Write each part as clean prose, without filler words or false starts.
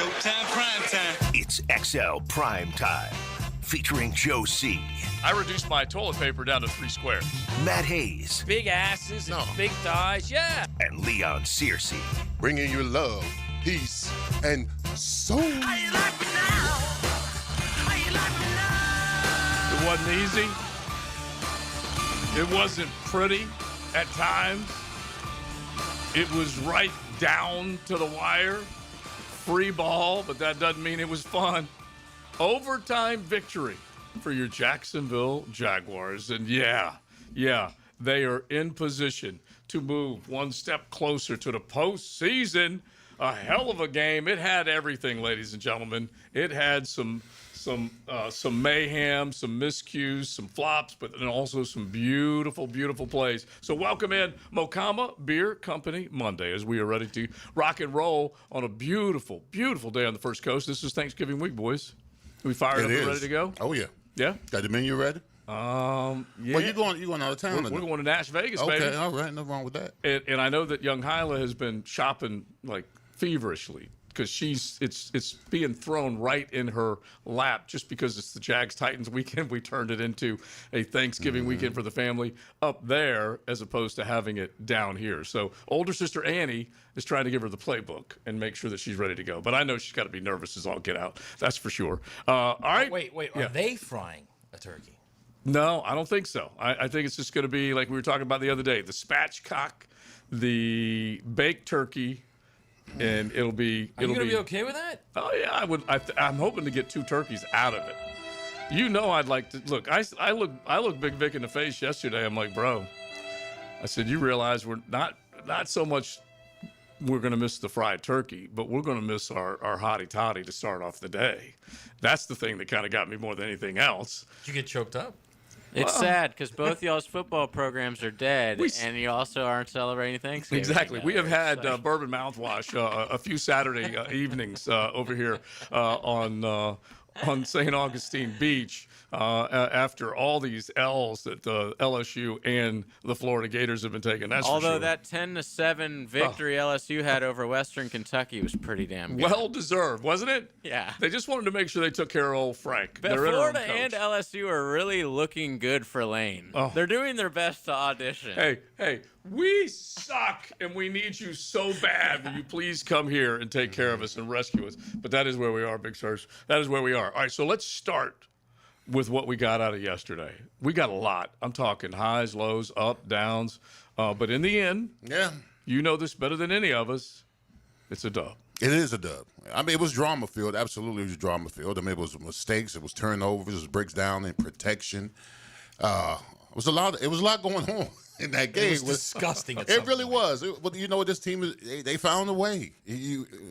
Showtime Primetime. It's XL Primetime, featuring Joe C., I reduced my toilet paper down to 3 squares. Matt Hayes, Big asses and big thighs, yeah. and Leon Searcy. Bringing you love, peace, and soul. How you like me now? How you like me now? It wasn't easy. It wasn't pretty at times. It was right down to the wire. Free ball, but that doesn't mean it was fun. Overtime victory for your Jacksonville Jaguars. And yeah, they are in position to move one step closer to the postseason. A hell of a game. It had everything, ladies and gentlemen. It had some mayhem, some miscues, some flops, but then also some beautiful, beautiful plays. So welcome in Mokama Beer Company Monday as we are ready to rock and roll on a beautiful, beautiful day on the First Coast. This is Thanksgiving week, boys. We fired up and ready to go? Oh, yeah. Yeah? Got the menu ready? Yeah. Well, you going out of town? We're going to Nash Vegas, okay, baby. all right. Nothing wrong with that. And I know that young Hyla has been shopping like feverishly because it's being thrown right in her lap just because it's the Jags-Titans weekend. We turned it into a Thanksgiving weekend for the family up there as opposed to having it down here. So older sister Annie is trying to give her the playbook and make sure that she's ready to go. But I know she's got to be nervous as all get out. That's for sure. All right. Wait. Are they frying a turkey? No, I don't think so. I think it's just going to be like we were talking about the other day, the spatchcock, the baked turkey, and it'll be. Are you going to be okay with that? Oh yeah, I would. I'm hoping to get 2 turkeys out of it. You know, I'd like to look. I looked Big Vic in the face yesterday. I'm like, bro. I said, you realize we're not so much. We're going to miss the fried turkey, but we're going to miss our hottie toddy to start off the day. That's the thing that kind of got me more than anything else. Did you get choked up? It's sad because both y'all's football programs are dead, and you also aren't celebrating Thanksgiving. Exactly. We have had bourbon mouthwash a few Saturday evenings over here on St. Augustine Beach after all these L's that the LSU and the Florida Gators have been taking. That's Although for sure. that 10-7 victory LSU had over Western Kentucky was pretty damn good. Well deserved, wasn't it? Yeah. They just wanted to make sure they took care of old Frank. But their Florida interim and coach. LSU are really looking good for Lane. Oh. They're doing their best to audition. Hey, we suck and we need you so bad. Will you please come here and take care of us and rescue us? But that is where we are, Big Stars. That is where we are. All right, so let's start with what we got out of yesterday. We got a lot. I'm talking highs, lows, up, downs. But in the end, you know this better than any of us, it's a dub. It is a dub. I mean, it was drama-filled. Absolutely, it was drama-filled. I mean, it was mistakes. It was turnovers. It was breaks down in protection. It was a lot going on in that game. It was disgusting. It really was. But you know what? This team they found a way.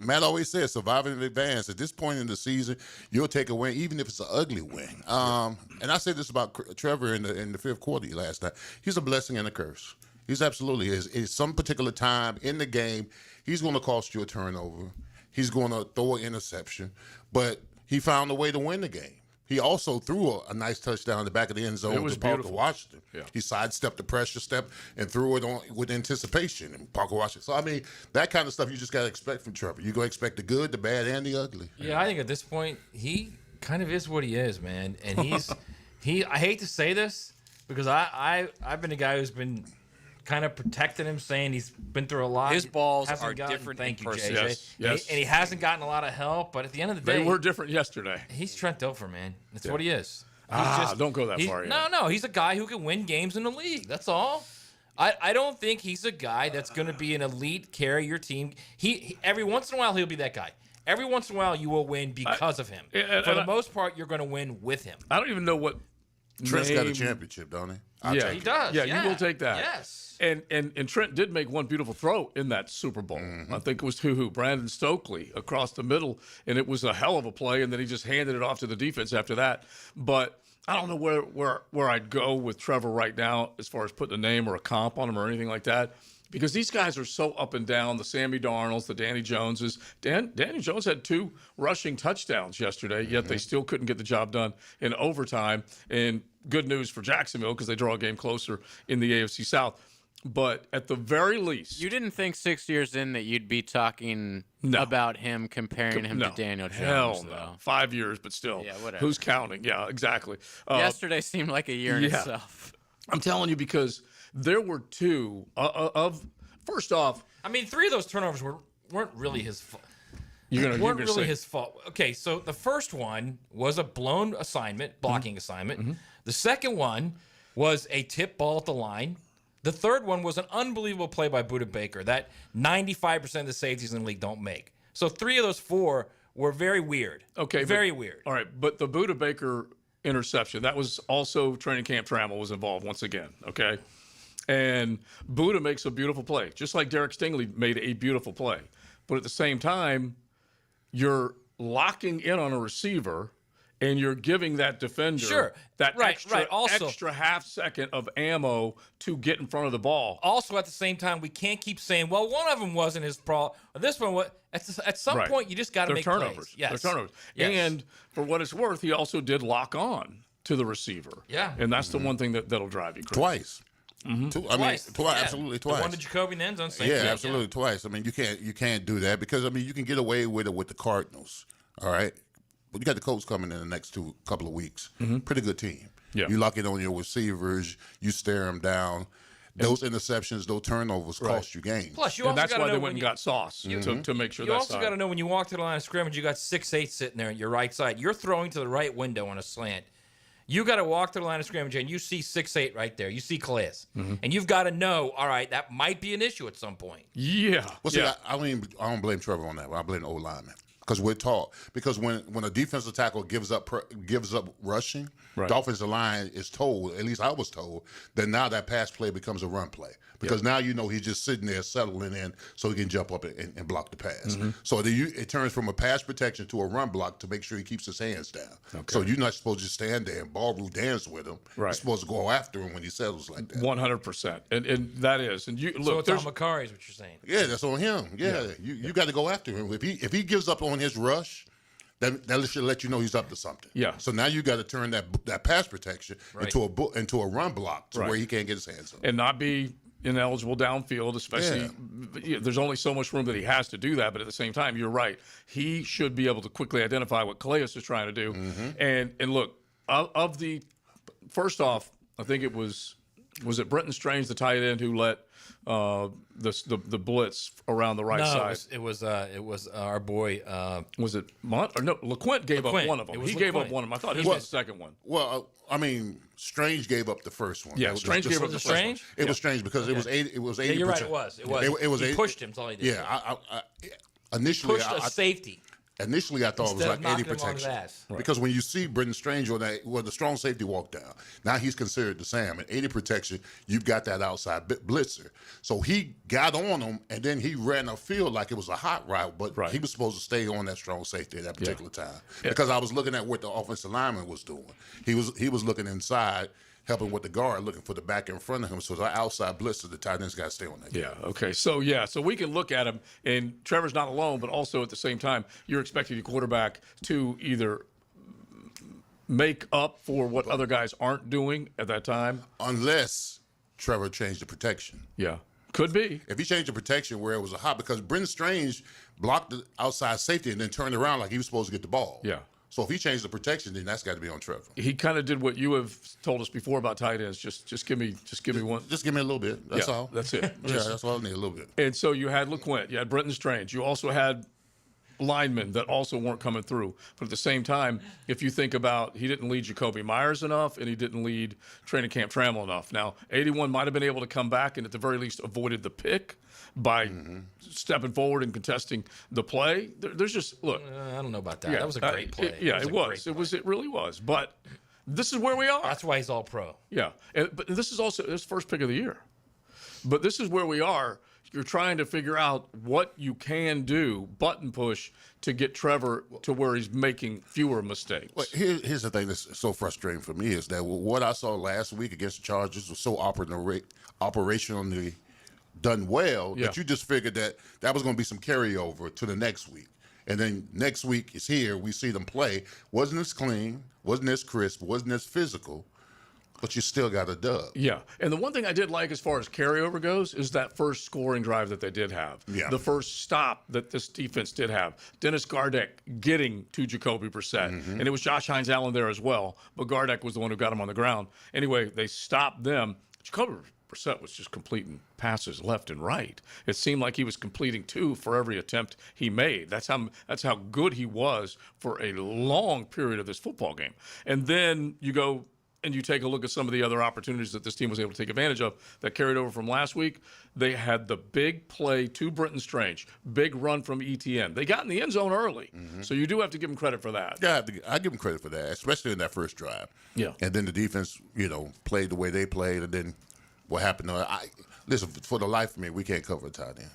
Matt always says, surviving in advance. At this point in the season, you'll take a win, even if it's an ugly win. And I said this about Trevor in the 5th quarter last night. He's a blessing and a curse. He's absolutely is. At some particular time in the game, he's going to cost you a turnover. He's going to throw an interception. But he found a way to win the game. He also threw a nice touchdown in the back of the end zone to Parker Washington. Yeah. He sidestepped the pressure step and threw it on with anticipation. And Parker Washington. So, I mean, that kind of stuff you just got to expect from Trevor. You're going to expect the good, the bad, and the ugly. Yeah, I think at this point, he kind of is what he is, man. And I hate to say this because I've been a guy who's been kind of protecting him, saying he's been through a lot. His balls are different Thank in you, person. JJ. Yes. And he hasn't gotten a lot of help, but at the end of the day, They were different yesterday. he's Trent Dilfer, man. That's what he is. Don't go that far yet. No, he's a guy who can win games in the league. That's all. I don't think he's a guy that's going to be an elite, carry your team. He every once in a while he'll be that guy. Every once in a while you will win because of him. For the most part, you're going to win with him. I don't even know what Trent's got a championship, don't he? He does. Yeah, you will take that. Yes. And Trent did make one beautiful throw in that Super Bowl. I think it was to Brandon Stokely across the middle, and it was a hell of a play, and then he just handed it off to the defense after that. But I don't know where I'd go with Trevor right now as far as putting a name or a comp on him or anything like that. Because these guys are so up and down, the Sammy Darnolds, the Danny Joneses. Danny Jones had 2 rushing touchdowns yesterday, yet they still couldn't get the job done in overtime. And good news for Jacksonville because they draw a game closer in the AFC South. but at the very least, You didn't think 6 years in that you'd be talking about him, comparing him to Daniel Jones, hell though. no. 5 years, but still. Yeah, whatever. Who's counting? Yeah, exactly. Yesterday seemed like a year in itself. I'm telling you, because there were two of. First off, I mean, 3 of those turnovers weren't really his fault. You're gonna say, his fault. Okay, so the first one was a blown assignment, blocking assignment. The second one was a tip ball at the line. The third one was an unbelievable play by Budda Baker that 95% of the safeties in the league don't make. So 3 of those 4 were very weird. Okay, very weird. All right, but the Budda Baker interception, that was also training camp Trammell was involved once again. Okay, and Budda makes a beautiful play, just like Derek Stingley made a beautiful play. But at the same time, you're locking in on a receiver, and you're giving that defender that extra half second of ammo to get in front of the ball. Also, at the same time, we can't keep saying, well, one of them wasn't his problem. This one was. At some point, you just got to make turnovers. plays. Yes. They're turnovers. Yes. And for what it's worth, he also did lock on to the receiver. Yeah. And that's the one thing that'll drive you crazy. Twice. Twice. Absolutely twice. The one to Jacoby in the end zone. Same Yeah, thing. absolutely twice. I mean, you can't do that because you can get away with it with the Cardinals. All right, but you got the Colts coming in the next couple of weeks. Pretty good team. Yeah. You lock it on your receivers. You stare them down. Those interceptions, those turnovers cost you games. Plus, you And also that's gotta why know they went and got Sauce to make sure You that's also got to know when you walk to the line of scrimmage, you got 6'8" sitting there at your right side. You're throwing to the right window on a slant. You got to walk to the line of scrimmage and you see 6'8" right there. You see Calais. And you've got to know, all right, that might be an issue at some point. Yeah. Well, see, yeah. I don't blame Trevor on that. I blame the old lineman because we're taught. Because when a defensive tackle gives up rushing, the offensive line is told. At least I was told that now that pass play becomes a run play because now you know he's just sitting there settling in so he can jump up and block the pass. So it turns from a pass protection to a run block to make sure he keeps his hands down. Okay. So you're not supposed to just stand there and ballroom dance with him. Right. You're supposed to go after him when he settles like that. 100%, and that is. And you So look. it's on Makari is what you're saying. Yeah, that's on him. Yeah. You got to go after him. If he gives up on his rush, that should let you know he's up to something. Yeah. So now you got to turn that pass protection into a run block to where he can't get his hands up and not be ineligible downfield, especially. There's only so much room that he has to do that. But at the same time, you're right. He should be able to quickly identify what Calais is trying to do. And look, of the first off, I think it was it Brenton Strange, the tight end, who let the blitz around the right side. It was our boy. Was it Mont? Or no, LeQuint gave up one of them. He gave up one of them. I thought he was the second one. Well, I mean, Strange gave up the first one. Yeah, Strange gave up the first one. It was Strange because it was 80. It was 80%. Yeah, you're right. It was. It was. He 80, pushed him. That's all he did. Yeah. Initially, pushed a safety. Initially, I thought it was Instead like of 80 knocking him on his protection. ass. Because when you see Brenton Strange on that, the strong safety walked down. Now he's considered the Sam. At 80 protection, you've got that outside blitzer. So he got on him, and then he ran a field like it was a hot route, but he was supposed to stay on that strong safety at that particular time. Because I was looking at what the offensive lineman was doing. He was looking inside, helping with the guard, looking for the back in front of him. So the outside blitzer, the tight end's got to stay on that. Yeah, okay. So we can look at him, and Trevor's not alone, but also at the same time, you're expecting your quarterback to either make up for what other guys aren't doing at that time. Unless Trevor changed the protection. Yeah, could be. If he changed the protection where it was a hot, because Brenton Strange blocked the outside safety and then turned around like he was supposed to get the ball. Yeah. So if he changed the protection, then that's got to be on Trevor. He kind of did what you have told us before about tight ends. Just give me one. Just give me a little bit. That's all. That's it. That's all I need, a little bit. And so you had LeQuint, you had Brenton Strange, you also had linemen that also weren't coming through. But at the same time, if you think about, he didn't lead Jacoby Myers enough, and he didn't lead training camp Trammell enough. Now, 81 might have been able to come back and at the very least avoided the pick by stepping forward and contesting the play. There's just, look. I don't know about that. That was a great play. It was. It really was. But this is where we are. That's why he's all pro. Yeah. But this is also his first pick of the year. But this is where we are. You're trying to figure out what you can do, button push, to get Trevor to where he's making fewer mistakes. Well, here's the thing that's so frustrating for me is that what I saw last week against the Chargers was so operationally done well that you just figured that was going to be some carryover to the next week. And then next week is here. We see them play. Wasn't as clean, wasn't as crisp, wasn't as physical. but you still got a dub. Yeah, and the one thing I did like as far as carryover goes is that first scoring drive that they did have. Yeah. The first stop that this defense did have. Dennis Gardeck getting to Jacoby Brissett. And it was Josh Hines Allen there as well, but Gardeck was the one who got him on the ground. Anyway, they stopped them. Jacoby Brissett was just completing passes left and right. It seemed like he was completing 2 for every attempt he made. That's how good he was for a long period of this football game. And then you go and you take a look at some of the other opportunities that this team was able to take advantage of that carried over from last week. They had the big play to Brenton Strange, big run from ETN. They got in the end zone early, so you do have to give them credit for that. Yeah, I give them credit for that, especially in that first drive. Yeah. And then the defense, played the way they played, and then what happened? Listen, for the life of me, we can't cover a tight end.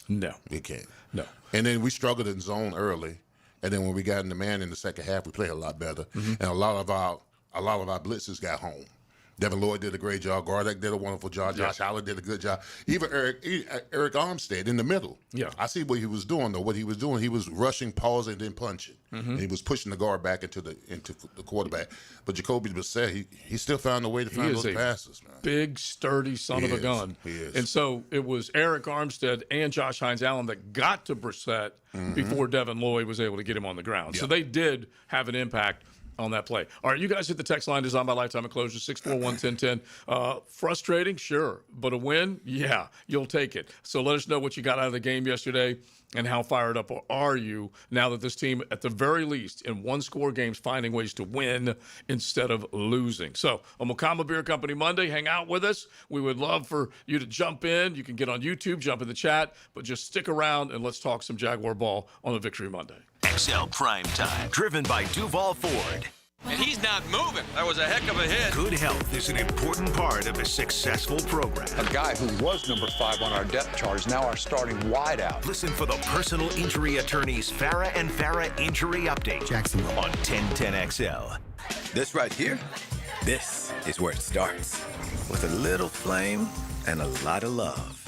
No. We can't. No. And then we struggled in zone early, and then when we got in the man in the second half, we played a lot better, and a lot of our blitzes got home. Devin Lloyd did a great job. Gardeck did a wonderful job. Josh Allen did a good job. Even Eric Armstead in the middle. Yeah. I see what he was doing, though. What he was doing, he was rushing, pausing, then punching. And he was pushing the guard back into the quarterback. But Jacoby Brissett, he still found a way to find those passes, man. Big, sturdy son of a gun. He is. And so it was Eric Armstead and Josh Hines Allen that got to Brissett before Devin Lloyd was able to get him on the ground. So they did have an impact on that play. All right, you guys hit the text line designed by Lifetime Enclosures, 641-1010. Frustrating? Sure. But a win? Yeah, you'll take it. So let us know what you got out of the game yesterday and how fired up are you now that this team, at the very least, in one-score games, finding ways to win instead of losing. So on Mokama Beer Company Monday, hang out with us. We would love for you to jump in. You can get on YouTube, jump in the chat, but just stick around and let's talk some Jaguar ball on a Victory Monday. XL Primetime, driven by Duval Ford. And he's not moving. That was a heck of a hit. Good health is an important part of a successful program. A guy who was number 5 on our depth chart is now our starting wideout. Listen for the personal injury attorneys Farah and Farah Injury Update. Jacksonville on 1010XL. This right here, this is where it starts. With a little flame and a lot of love.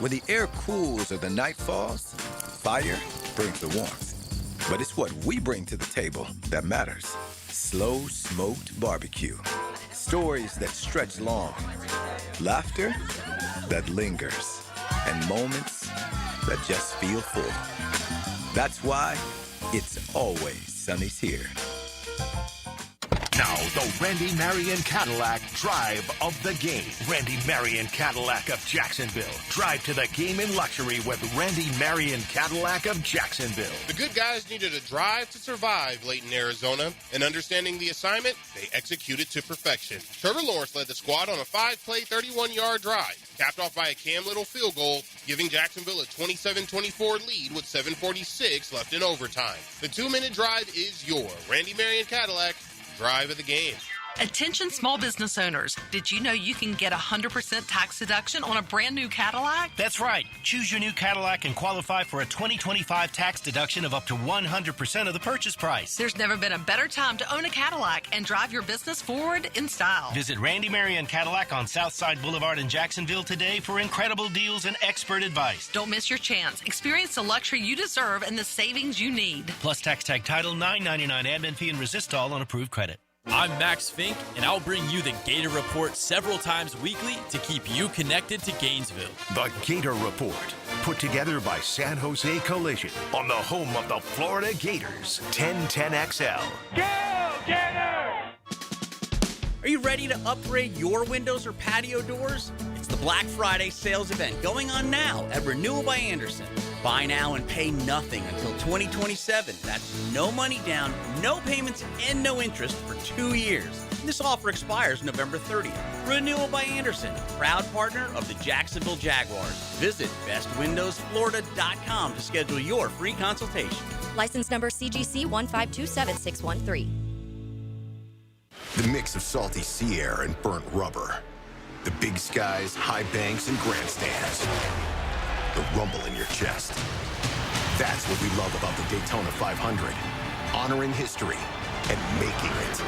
When the air cools or the night falls, fire brings the warmth. But it's what we bring to the table that matters. Slow smoked barbecue. Stories that stretch long. Laughter that lingers. And moments that just feel full. That's why it's always Sonny's here. Now, the Randy Marion Cadillac Drive of the Game. Randy Marion Cadillac of Jacksonville. Drive to the game in luxury with Randy Marion Cadillac of Jacksonville. The good guys needed a drive to survive late in Arizona, and understanding the assignment, they executed to perfection. Trevor Lawrence led the squad on a 5-play, 31-yard drive, capped off by a Cam Little field goal, giving Jacksonville a 27-24 lead with 7:46 left in overtime. The 2-minute drive is your Randy Marion Cadillac Drive of the Game. Attention small business owners. Did you know you can get 100% tax deduction on a brand new Cadillac? That's right. Choose your new Cadillac and qualify for a 2025 tax deduction of up to 100% of the purchase price. There's never been a better time to own a Cadillac and drive your business forward in style. Visit Randy Marion Cadillac on Southside Boulevard in Jacksonville today for incredible deals and expert advice. Don't miss your chance. Experience the luxury you deserve and the savings you need. Plus tax tag title, $9.99 admin fee and resistol on approved credit. I'm Max Fink, and I'll bring you the Gator Report several times weekly to keep you connected to Gainesville. The Gator Report, put together by San Jose Collision on the home of the Florida Gators, 1010XL. Go, Gators! Are you ready to upgrade your windows or patio doors? It's the Black Friday sales event going on now at Renewal by Anderson. Buy now and pay nothing until 2027. That's no money down, no payments, and no interest for 2 years. This offer expires November 30th. Renewal by Anderson, proud partner of the Jacksonville Jaguars. Visit bestwindowsflorida.com to schedule your free consultation. License number CGC 1527613. The mix of salty sea air and burnt rubber. The big skies, high banks, and grandstands. The rumble in your chest. That's what we love about the Daytona 500. Honoring history and making it.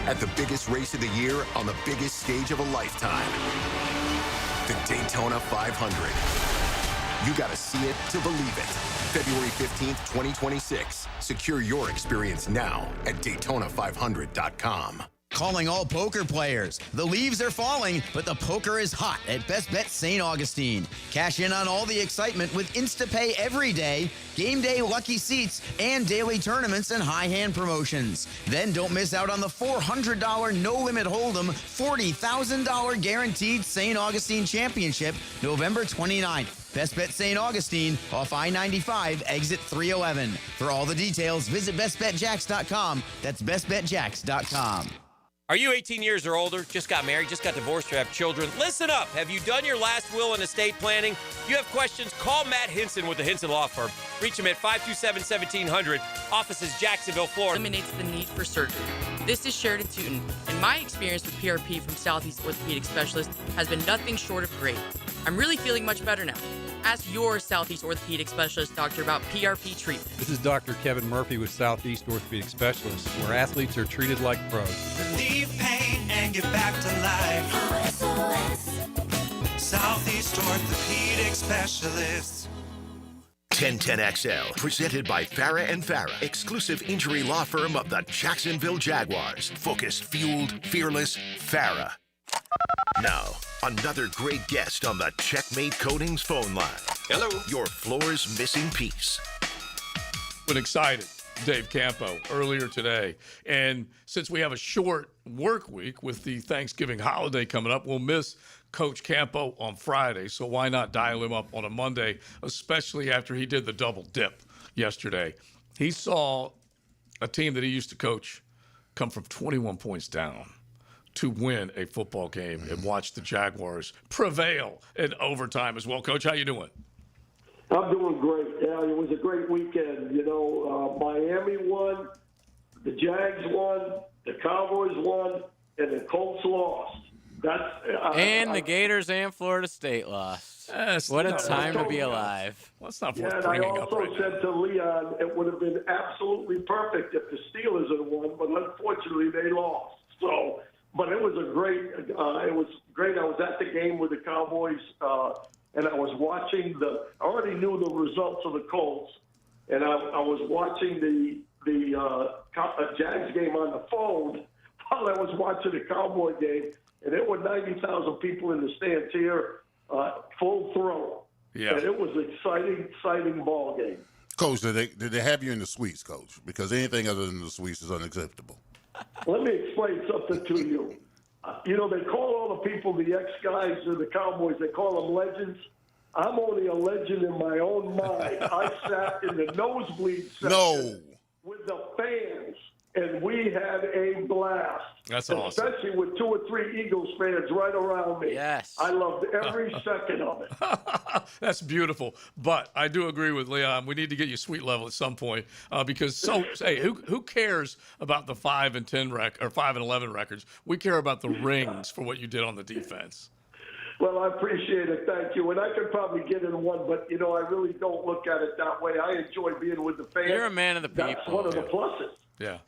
At the biggest race of the year on the biggest stage of a lifetime. The Daytona 500. You gotta see it to believe it. February 15th, 2026. Secure your experience now at DayTona500.com. Calling all poker players. The leaves are falling, but the poker is hot at Best Bet St. Augustine. Cash in on all the excitement with InstaPay every day, game day lucky seats, and daily tournaments and high hand promotions. Then don't miss out on the $400 no-limit hold'em, $40,000 guaranteed St. Augustine Championship, November 29th. Best Bet St. Augustine, off I-95, exit 311. For all the details, visit bestbetjacks.com. That's bestbetjacks.com. Are you 18 years or older, just got married, just got divorced, or have children? Listen up. Have you done your last will and estate planning? If you have questions, call Matt Hinson with the Hinson Law Firm. Reach him at 527-1700. Office is Jacksonville, Florida. Eliminates the need for surgery. This is Sheridan Tootin, and my experience with PRP from Southeast Orthopedic Specialist has been nothing short of great. I'm really feeling much better now. Ask your Southeast Orthopedic Specialist doctor about PRP treatment. This is Dr. Kevin Murphy with Southeast Orthopedic Specialists, where athletes are treated like pros. Relieve pain and get back to life. Southeast Orthopedic Specialists. 1010XL, presented by Farah and Farah, exclusive injury law firm of the Jacksonville Jaguars. Focused, fueled, fearless, Farah. Now, another great guest on the Checkmate Coatings phone line. Hello. Your floor's missing piece. Been excited, Dave Campo, earlier today. And since we have a short work week with the Thanksgiving holiday coming up, we'll miss Coach Campo on Friday. So why not dial him up on a Monday, especially after he did the double dip yesterday. He saw a team that he used to coach come from 21 points down to win a football game and watch the Jaguars prevail in overtime as well. Coach, how you doing? I'm doing great. Yeah, it was a great weekend. You know, Miami won, the Jags won, the Cowboys won, and the Colts lost. The Gators and Florida State lost. What a time to be alive. Let's not and I also said to Leon, it would have been absolutely perfect if the Steelers had won, but unfortunately they lost. So, but it was great. I was at the game with the Cowboys, and I was watching I already knew the results of the Colts, and I was watching the Jags game on the phone while I was watching the Cowboy game, and there were 90,000 people in the stands here, full throat. Yeah. And it was an exciting ball game. Coach, did they have you in the suites, Coach? Because anything other than the suites is unacceptable. Let me explain something to you. You know, they call all the people, the ex-guys of the Cowboys, they call them legends. I'm only a legend in my own mind. I sat in the nosebleed section with the fans, and we had a blast. That's awesome. Especially with 2 or 3 Eagles fans right around me. Yes. I loved every second of it. That's beautiful. But I do agree with Leon. We need to get you suite level at some point because who cares about the 5 and 10 or 5 and 11 records? We care about the rings for what you did on the defense. Well, I appreciate it. Thank you. And I could probably get in one, but, you know, I really don't look at it that way. I enjoy being with the fans. You're a man of the people. That's one of the pluses. Yeah.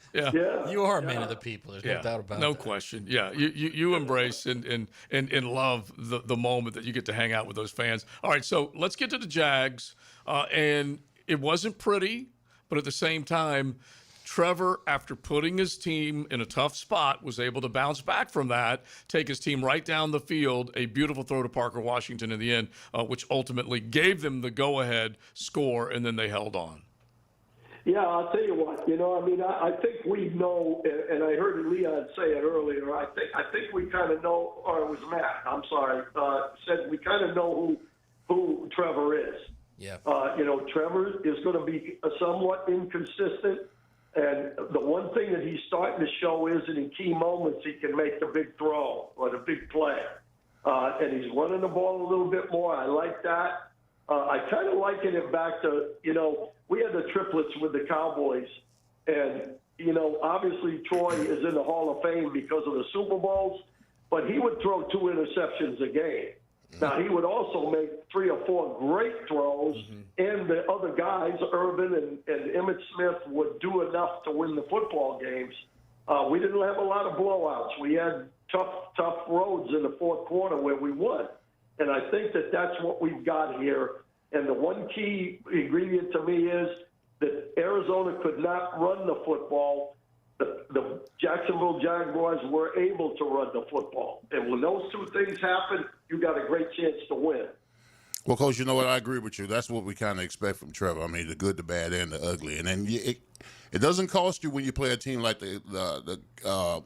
You are a man of the people. There's no doubt about it. No question. Yeah, you embrace and love the moment that you get to hang out with those fans. All right, so let's get to the Jags. And it wasn't pretty, but at the same time, Trevor, after putting his team in a tough spot, was able to bounce back from that, take his team right down the field, a beautiful throw to Parker Washington in the end, which ultimately gave them the go-ahead score, and then they held on. Yeah, I'll tell you what. You know, I mean, I think we know, and I heard Leon say it earlier. I think we kind of know, or it was Matt. I'm sorry. Said we kind of know who Trevor is. Yeah. You know, Trevor is going to be somewhat inconsistent, and the one thing that he's starting to show is that in key moments he can make the big throw or the big play, and he's running the ball a little bit more. I like that. I kind of liken it back to, you know, we had the triplets with the Cowboys, and, you know, obviously Troy is in the Hall of Fame because of the Super Bowls, but he would throw 2 interceptions a game. Now, he would also make 3 or 4 great throws, and the other guys, Urban and Emmitt Smith, would do enough to win the football games. We didn't have a lot of blowouts. We had tough roads in the fourth quarter where we won. And I think that that's what we've got here. And the one key ingredient to me is that Arizona could not run the football. the Jacksonville Jaguars were able to run the football. And when those two things happen, you got a great chance to win. Well, Coach, you know what? I agree with you. That's what we kind of expect from Trevor. I mean, the good, the bad, and the ugly. And then it doesn't cost you when you play a team like the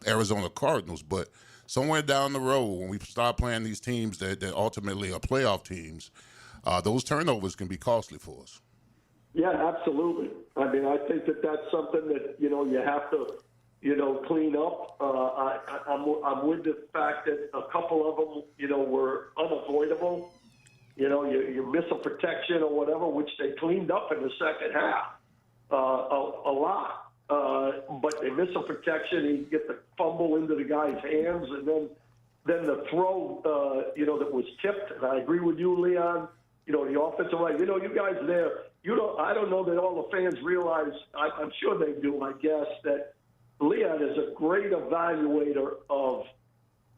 Arizona Cardinals, but somewhere down the road when we start playing these teams that ultimately are playoff teams, those turnovers can be costly for us. Yeah, absolutely. I mean, I think that's something that, you have to, clean up. I'm with the fact that a couple of them, were unavoidable. You miss a protection or whatever, which they cleaned up in the second half a lot. But they miss a protection, you get the fumble into the guy's hands, and then the throw, that was tipped. And I agree with you, Leon. The offensive line. You guys there. I don't know that all the fans realize. I'm sure they do. I guess that Leon is a great evaluator of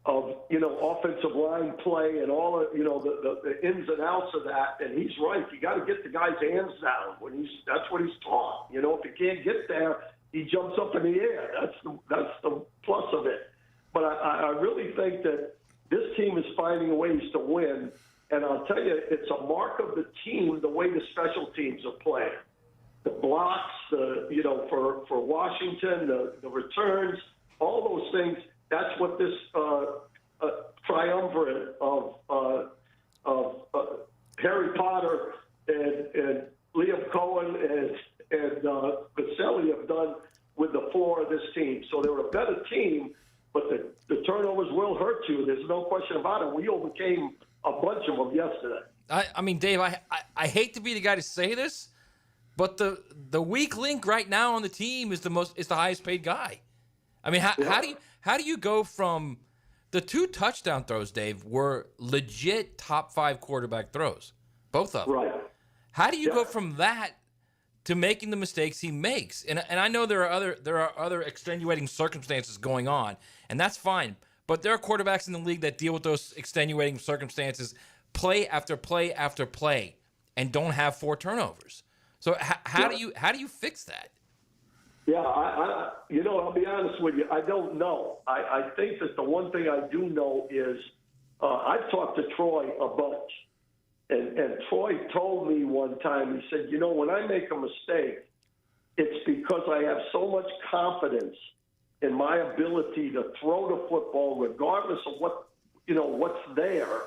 offensive line play and all of, the ins and outs of that. And he's right. You got to get the guy's hands down that's what he's taught. If he can't get there, he jumps up in the air. That's the plus of it. But I really think that this team is finding ways to win. And I'll tell you, it's a mark of the team, the way the special teams are playing. The blocks, for Washington, the returns, all those things. That's what this triumvirate of Harry Potter and Liam Cohen and Vaselli have done with the floor of this team. So they're a better team, but the turnovers will hurt you. There's no question about it. We overcame a bunch of them yesterday. I mean, Dave, I hate to be the guy to say this, but the weak link right now on the team is the highest paid guy. I mean, how do you go from the 2 touchdown throws, Dave, were legit top 5 quarterback throws, both of them. Right. How do you go from that to making the mistakes he makes? And I know there are other extenuating circumstances going on, and that's fine. But there are quarterbacks in the league that deal with those extenuating circumstances play after play after play and don't have 4 turnovers. So how do you fix that? Yeah, I'll be honest with you. I don't know. I think that the one thing I do know is I've talked to Troy a bunch. And Troy told me one time, he said, when I make a mistake, it's because I have so much confidence in my ability to throw the football regardless of what's there.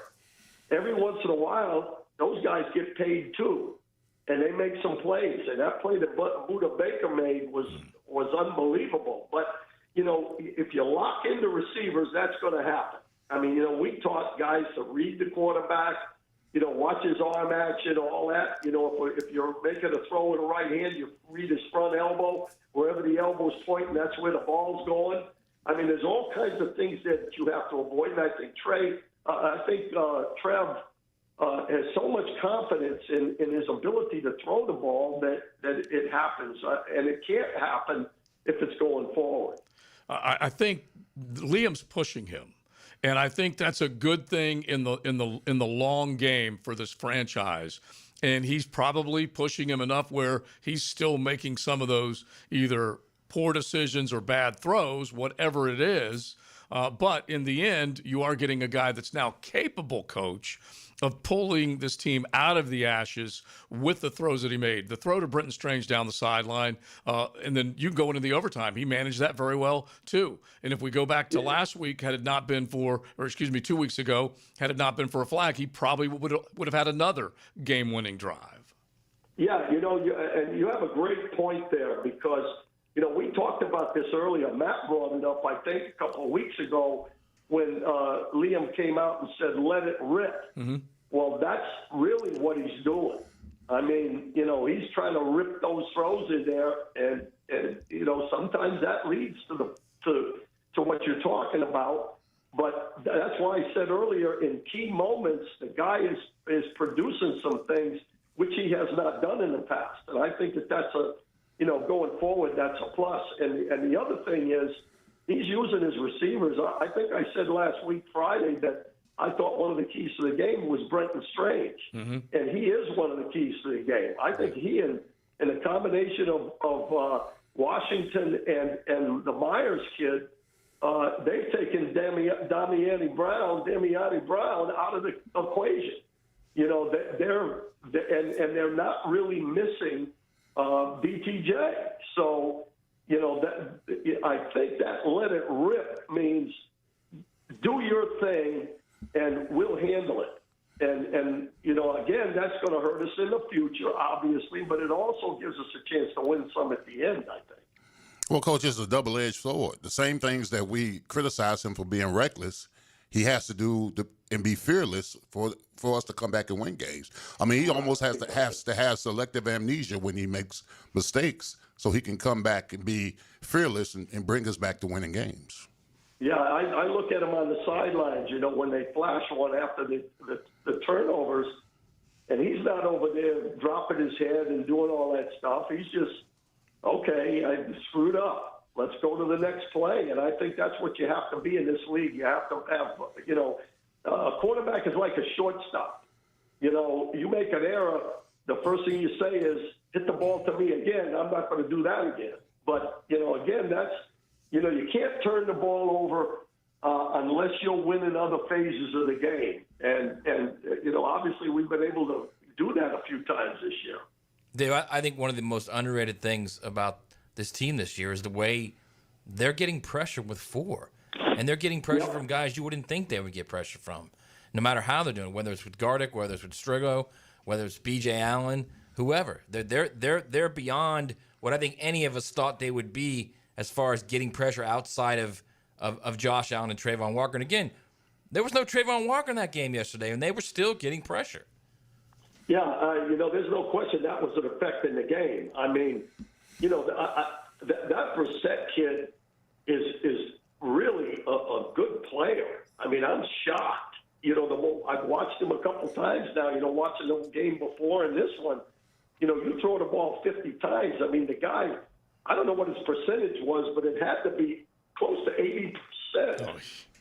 Every once in a while, those guys get paid too. And they make some plays. And that play that Buda Baker made was unbelievable. But, if you lock into receivers, that's going to happen. I mean, we taught guys to read the quarterback, watch his arm action, all that. If you're making a throw with the right hand, you read his front elbow. Wherever the elbow's pointing, that's where the ball's going. I mean, there's all kinds of things that you have to avoid. And I think Trev has so much confidence in his ability to throw the ball that it happens. And it can't happen if it's going forward. I think Liam's pushing him. And I think that's a good thing in the long game for this franchise. And he's probably pushing him enough where he's still making some of those either poor decisions or bad throws, whatever it is. But in the end, you are getting a guy that's now capable, Coach, of pulling this team out of the ashes with the throws that he made. The throw to Brenton Strange down the sideline, and then you go into the overtime. He managed that very well, too. And if we go back to last week, 2 weeks ago, had it not been for a flag, he probably would have had another game-winning drive. Yeah, and you have a great point there because, we talked about this earlier. Matt brought it up, I think, a couple of weeks ago when Liam came out and said, let it rip. Mm-hmm. Well, that's really what he's doing. I mean, he's trying to rip those throws in there, and sometimes that leads to what you're talking about. But that's why I said earlier, in key moments, the guy is producing some things which he has not done in the past. And I think that's going forward, that's a plus. And the other thing is, he's using his receivers. I think I said last week, Friday, that I thought one of the keys to the game was Brenton Strange. Mm-hmm. And he is one of the keys to the game. I think he and a combination of Washington and the Myers kid, they've taken Damiani Brown out of the equation. You know, they're not really missing BTJ. So, you know, I think that let it rip means do your thing and we'll handle it. And you know, again, that's going to hurt us in the future, obviously, but it also gives us a chance to win some at the end, I think. Well, Coach, it's a double-edged sword. The same things that we criticize him for being reckless, he has to do and be fearless for us to come back and win games. I mean, he almost has to have selective amnesia when he makes mistakes so he can come back and be fearless and bring us back to winning games. Yeah, I look at him on the sidelines, you know, when they flash one after the turnovers, and he's not over there dropping his head and doing all that stuff. He's just, okay, I screwed up. Let's go to the next play. And I think that's what you have to be in this league. You have to have, you know, a quarterback is like a shortstop. You know, you make an error, the first thing you say is, hit the ball to me again. I'm not going to do that again. But, you know, again, that's, you know, you can't turn the ball over unless you're winning other phases of the game. And you know, obviously we've been able to do that a few times this year. Dave, I think one of the most underrated things about this team this year is the way they're getting pressure with 4. And they're getting pressure from guys you wouldn't think they would get pressure from, no matter how they're doing it, whether it's with Gardick, whether it's with Strigo, whether it's B.J. Allen, whoever. They're beyond what I think any of us thought they would be as far as getting pressure outside of Josh Allen and Trayvon Walker. And again, there was no Trayvon Walker in that game yesterday, and they were still getting pressure. Yeah, you know, there's no question that was an effect in the game. I mean, you know, that Brissett kid is really a good player. I mean, I'm shocked. You know, I've watched him a couple times now, you know, watching the game before and this one. You know, you throw the ball 50 times. I mean, the guy, I don't know what his percentage was, but it had to be close to 80%. Oh,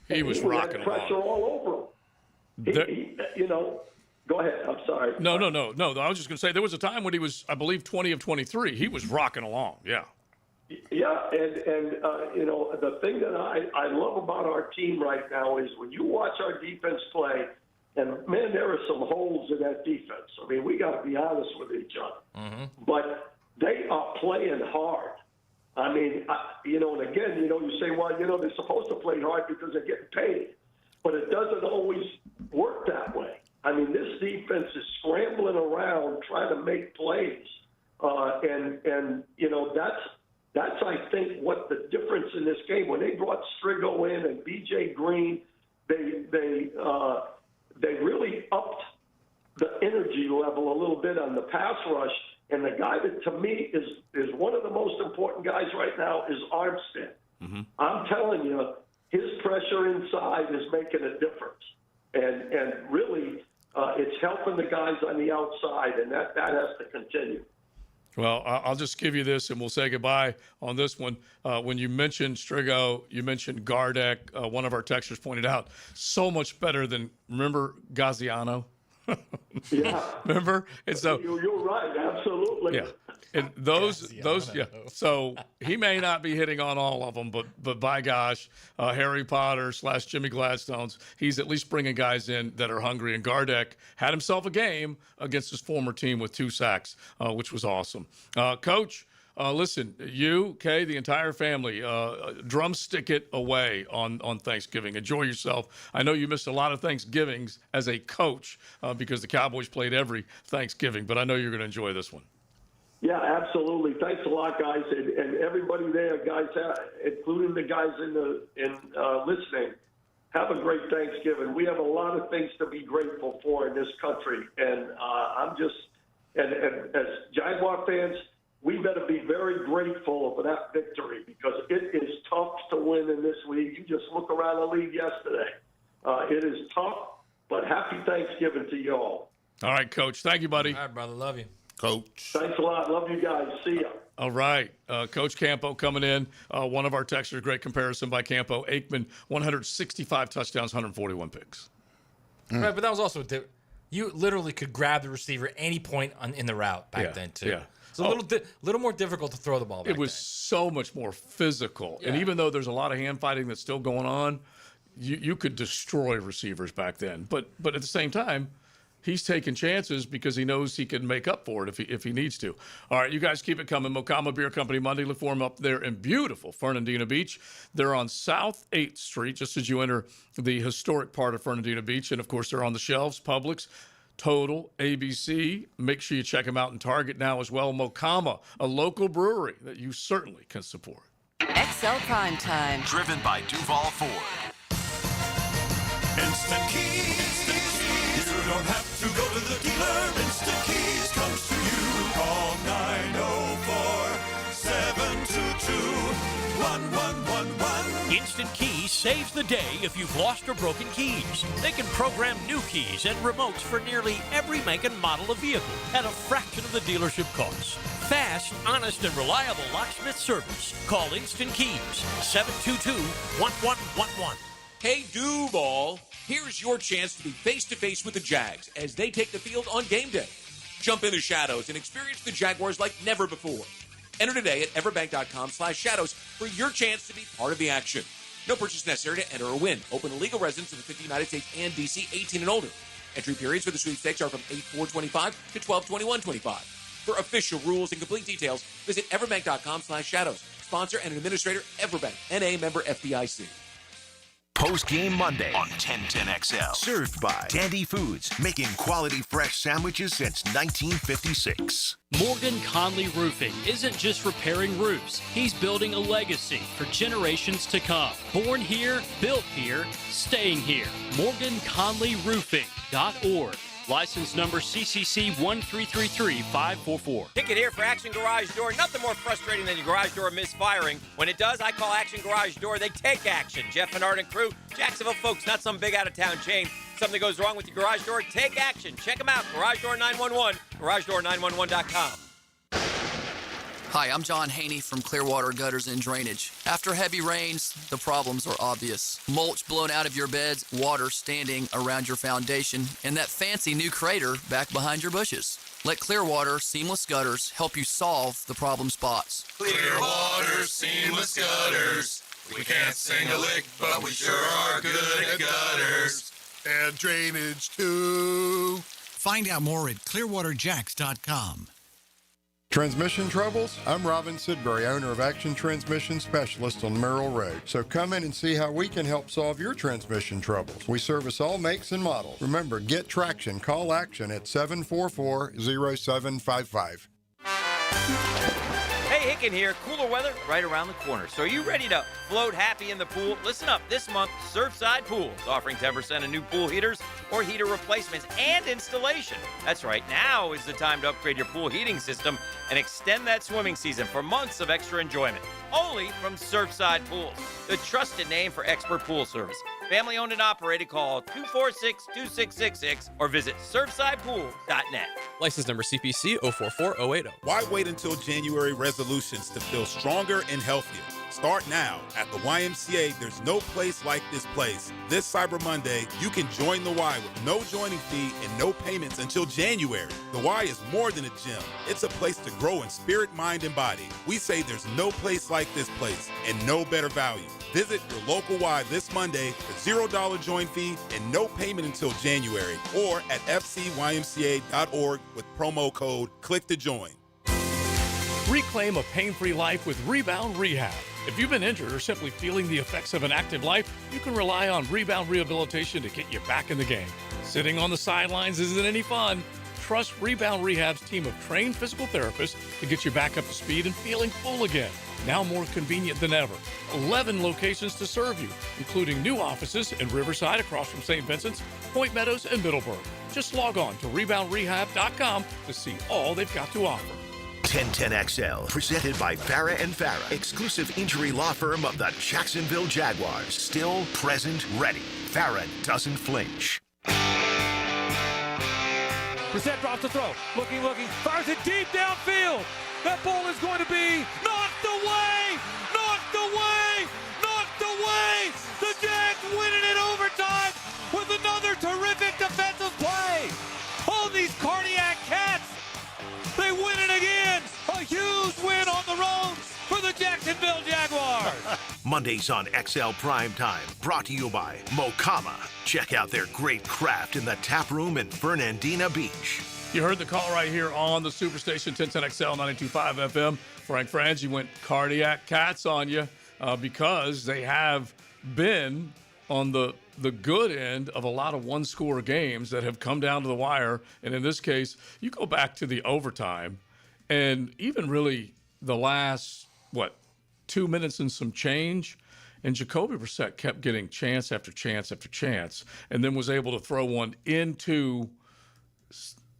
he was rocking had pressure all over him. He, you know, go ahead. I'm sorry. No. I was just going to say there was a time when he was, I believe, 20 of 23. He was rocking along. Yeah. Yeah, and you know, the thing that I love about our team right now is when you watch our defense play, and, man, there are some holes in that defense. I mean, we got to be honest with each other. Mm-hmm. But they are playing hard. I mean, you know, and again, you know, you say, well, you know, they're supposed to play hard because they're getting paid. But it doesn't always work that way. I mean, this defense is scrambling around trying to make plays. And you know, that's, I think, what the difference in this game. When they brought Strigo in and B.J. Green, they really upped the energy level a little bit on the pass rush. And the guy that, to me, is one of the most important guys right now is Armstead. Mm-hmm. I'm telling you, his pressure inside is making a difference. And really, it's helping the guys on the outside, and that has to continue. Well, I'll just give you this, and we'll say goodbye on this one. When you mentioned Strigo, you mentioned Gardeck. One of our texters pointed out, so much better than, remember Gaziano? Yeah. Remember? And so you're right, absolutely. Yeah. And those, yeah. So he may not be hitting on all of them, but by gosh, Harry Potter / Jimmy Gladstone's, he's at least bringing guys in that are hungry. And Gardeck had himself a game against his former team with 2 sacks, which was awesome. Coach, listen, you, Kay, the entire family, drumstick it away on Thanksgiving. Enjoy yourself. I know you missed a lot of Thanksgivings as a coach because the Cowboys played every Thanksgiving, but I know you're going to enjoy this one. Yeah, absolutely. Thanks a lot, guys, and everybody there, guys, including the guys in listening. Have a great Thanksgiving. We have a lot of things to be grateful for in this country, and I'm just, and as Jaguar fans, we better be very grateful for that victory because it is tough to win in this league. You just look around the league yesterday. It is tough, but happy Thanksgiving to you all. All right, Coach. Thank you, buddy. All right, brother. Love you. Coach. Thanks a lot. Love you guys. See ya. All right. Coach Campo coming in. One of our texters, great comparison by Campo. Aikman, 165 touchdowns, 141 picks. Right, but that was also you literally could grab the receiver any point in the route back then, too. Yeah. It's a little more difficult to throw the ball back It was so much more physical. And even though there's a lot of hand fighting that's still going on, you could destroy receivers back then. But at the same time, he's taking chances because he knows he can make up for it if he needs to. All right, you guys keep it coming. Mocama Beer Company Monday. Look for them up there in beautiful Fernandina Beach. They're on South 8th Street, just as you enter the historic part of Fernandina Beach. And, of course, they're on the shelves, Publix, Total, ABC. Make sure you check them out in Target now as well. Mocama, a local brewery that you certainly can support. XL Primetime. Driven by Duval Ford. Instant Keys. You don't have to go to the dealer. Instant Keys comes to you. Call 904-722-1111. Instant Keys saves the day if you've lost or broken keys. They can program new keys and remotes for nearly every make and model of vehicle at a fraction of the dealership cost. Fast, honest, and reliable locksmith service. Call Instant Keys, 722-1111. Hey, Duval, here's your chance to be face-to-face with the Jags as they take the field on game day. Jump in the shadows and experience the Jaguars like never before. Enter today at everbank.com/shadows for your chance to be part of the action. No purchase necessary to enter or win. Open to legal residents of the 50 United States and D.C., 18 and older. Entry periods for the sweepstakes are from 8/4/25 to 12/21/25. For official rules and complete details, visit everbank.com/shadows. Sponsor and administrator, Everbank, N.A. member FDIC. Post-game Monday on 1010XL. Served by Dandy Foods, making quality fresh sandwiches since 1956. Morgan Conley Roofing isn't just repairing roofs. He's building a legacy for generations to come. Born here, built here, staying here. MorganConleyRoofing.org. License number CCC 1333544. Ticket here for Action Garage Door. Nothing more frustrating than your garage door misfiring. When it does, I call Action Garage Door. They take action. Jeff Menard and crew, Jacksonville folks, not some big out-of-town chain. Something goes wrong with your garage door, take action. Check them out. Garage Door 911, GarageDoor911.com. Hi, I'm John Haney from Clearwater Gutters and Drainage. After heavy rains, the problems are obvious. Mulch blown out of your beds, water standing around your foundation, and that fancy new crater back behind your bushes. Let Clearwater Seamless Gutters help you solve the problem spots. Clearwater Seamless Gutters. We can't sing a lick, but we sure are good at gutters. And drainage, too. Find out more at clearwaterjacks.com. Transmission troubles? I'm Robin Sidbury, owner of Action Transmission Specialist on Merrill Road. So come in and see how we can help solve your transmission troubles. We service all makes and models. Remember, get traction. Call Action at 744-0755. Hey, Hicken here. Cooler weather right around the corner. So are you ready to float happy in the pool? Listen up. This month, Surfside Pools offering 10% on new pool heaters or heater replacements and installation. That's right. Now is the time to upgrade your pool heating system and extend that swimming season for months of extra enjoyment. Only from Surfside Pools, the trusted name for expert pool service. Family owned and operated. Call 246-2666 or visit surfsidepool.net. License number CPC 044080. Why wait until January resolutions to feel stronger and healthier? Start now. At the YMCA, there's no place like this place. This Cyber Monday, you can join the Y with no joining fee and no payments until January. The Y is more than a gym. It's a place to grow in spirit, mind, and body. We say there's no place like this place and no better value. Visit your local Y this Monday for $0 join fee and no payment until January, or at fcymca.org with promo code CLICK to join. Reclaim a pain-free life with Rebound Rehab. If you've been injured or simply feeling the effects of an active life, you can rely on Rebound Rehabilitation to get you back in the game. Sitting on the sidelines isn't any fun. Trust Rebound Rehab's team of trained physical therapists to get you back up to speed and feeling full again. Now more convenient than ever. 11 locations to serve you, including new offices in Riverside across from St. Vincent's, Point Meadows, and Middleburg. Just log on to reboundrehab.com to see all they've got to offer. 1010XL, presented by Farah and Farah, exclusive injury law firm of the Jacksonville Jaguars. Still, present, ready. Farah doesn't flinch. Brissett drops the throw. Looking, fires it deep downfield. That ball is going to be knocked away! Knocked away! Knocked away! The Jags win it in overtime with another terrific defensive play. Oh, these cardiac cats! They win it again! Jacksonville Jaguars. Mondays on XL Primetime, brought to you by Mokama. Check out their great craft in the tap room in Fernandina Beach. You heard the call right here on the Superstation 1010XL 92.5 FM. Frank Frangie went cardiac cats on you because they have been on the good end of a lot of one-score games that have come down to the wire. And in this case, you go back to the overtime, and even really the last, 2 minutes and some change, and Jacoby Brissett kept getting chance after chance after chance, and then was able to throw one into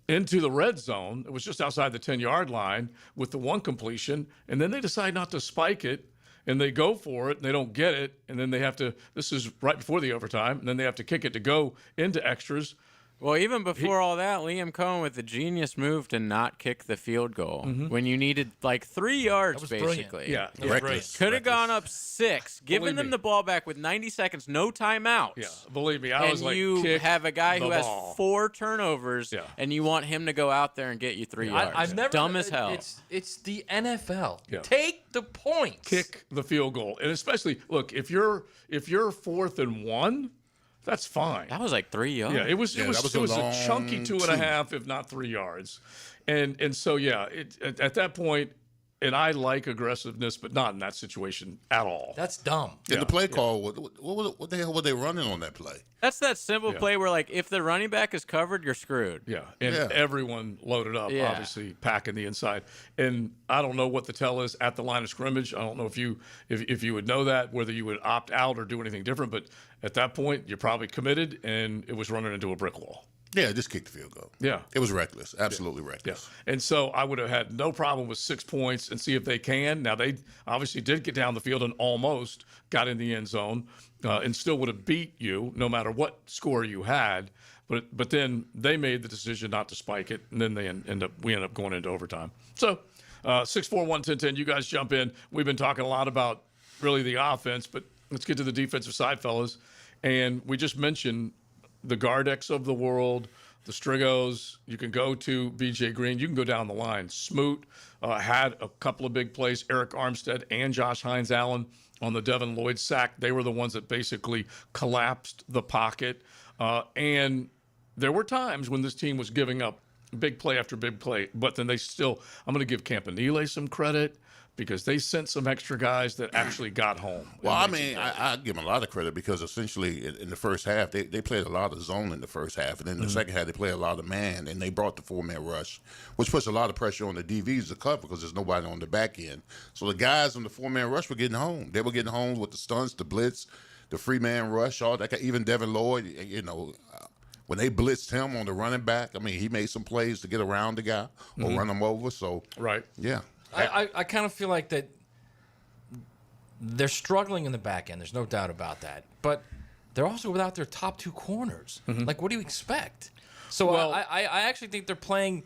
the red zone. It was just outside the 10-yard line with the one completion, and then they decide not to spike it, and they go for it, and they don't get it, and then they have to – this is right before the overtime, and then they have to kick it to go into extras. Well, even before all that, Liam Cohen with the genius move to not kick the field goal when you needed like 3 yards, basically. Yeah, reckless. Could have gone up 6, giving them the ball back with 90 seconds, no timeouts. Yeah, believe me, I was like, you kick have a guy who has ball. 4 turnovers, and you want him to go out there and get you 3 yards. I've never Dumb as hell. It's the NFL. Yeah. Take the points. Kick the field goal. And especially, look, if you're 4th and 1, that's fine. That was like 3 yards. Yeah, it was a chunky long 2.5, if not 3 yards. And so, yeah, at that point, and I like aggressiveness, but not in that situation at all. That's dumb. And the play call, what the hell were they running on that play? That's that simple play where, like, if the running back is covered, you're screwed. Yeah, and everyone loaded up, Yeah. obviously packing the inside. And I don't know what the tell is at the line of scrimmage. I don't know if you would know that, whether you would opt out or do anything different. But at that point, you're probably committed, and it was running into a brick wall. Yeah, just kick the field goal. Yeah. It was reckless, absolutely reckless. Yeah. And so I would have had no problem with 6 points and see if they can. Now, they obviously did get down the field and almost got in the end zone and still would have beat you no matter what score you had. But then they made the decision not to spike it, and then we end up going into overtime. So 641-1010, you guys jump in. We've been talking a lot about really the offense, but let's get to the defensive side, fellas. And we just mentioned the Gardex of the world, the Strigos. You can go to B.J. Green. You can go down the line. Smoot had a couple of big plays. Eric Armstead and Josh Hines-Allen on the Devin Lloyd sack. They were the ones that basically collapsed the pocket. And there were times when this team was giving up big play after big play, but then they still – I'm going to give Campanile some credit, because they sent some extra guys that actually got home. Well, I mean, I give them a lot of credit because essentially in the first half, they played a lot of zone in the first half. And then the second half, they played a lot of man, and they brought the 4-man rush, which puts a lot of pressure on the DVs to cover because there's nobody on the back end. So the guys on the 4-man rush were getting home. They were getting home with the stunts, the blitz, the free man rush, all that. Even Devin Lloyd, when they blitzed him on the running back, I mean, he made some plays to get around the guy or run him over. So, yeah. I kind of feel like that they're struggling in the back end. There's no doubt about that. But they're also without their top 2 corners. Like, what do you expect? So I actually think they're playing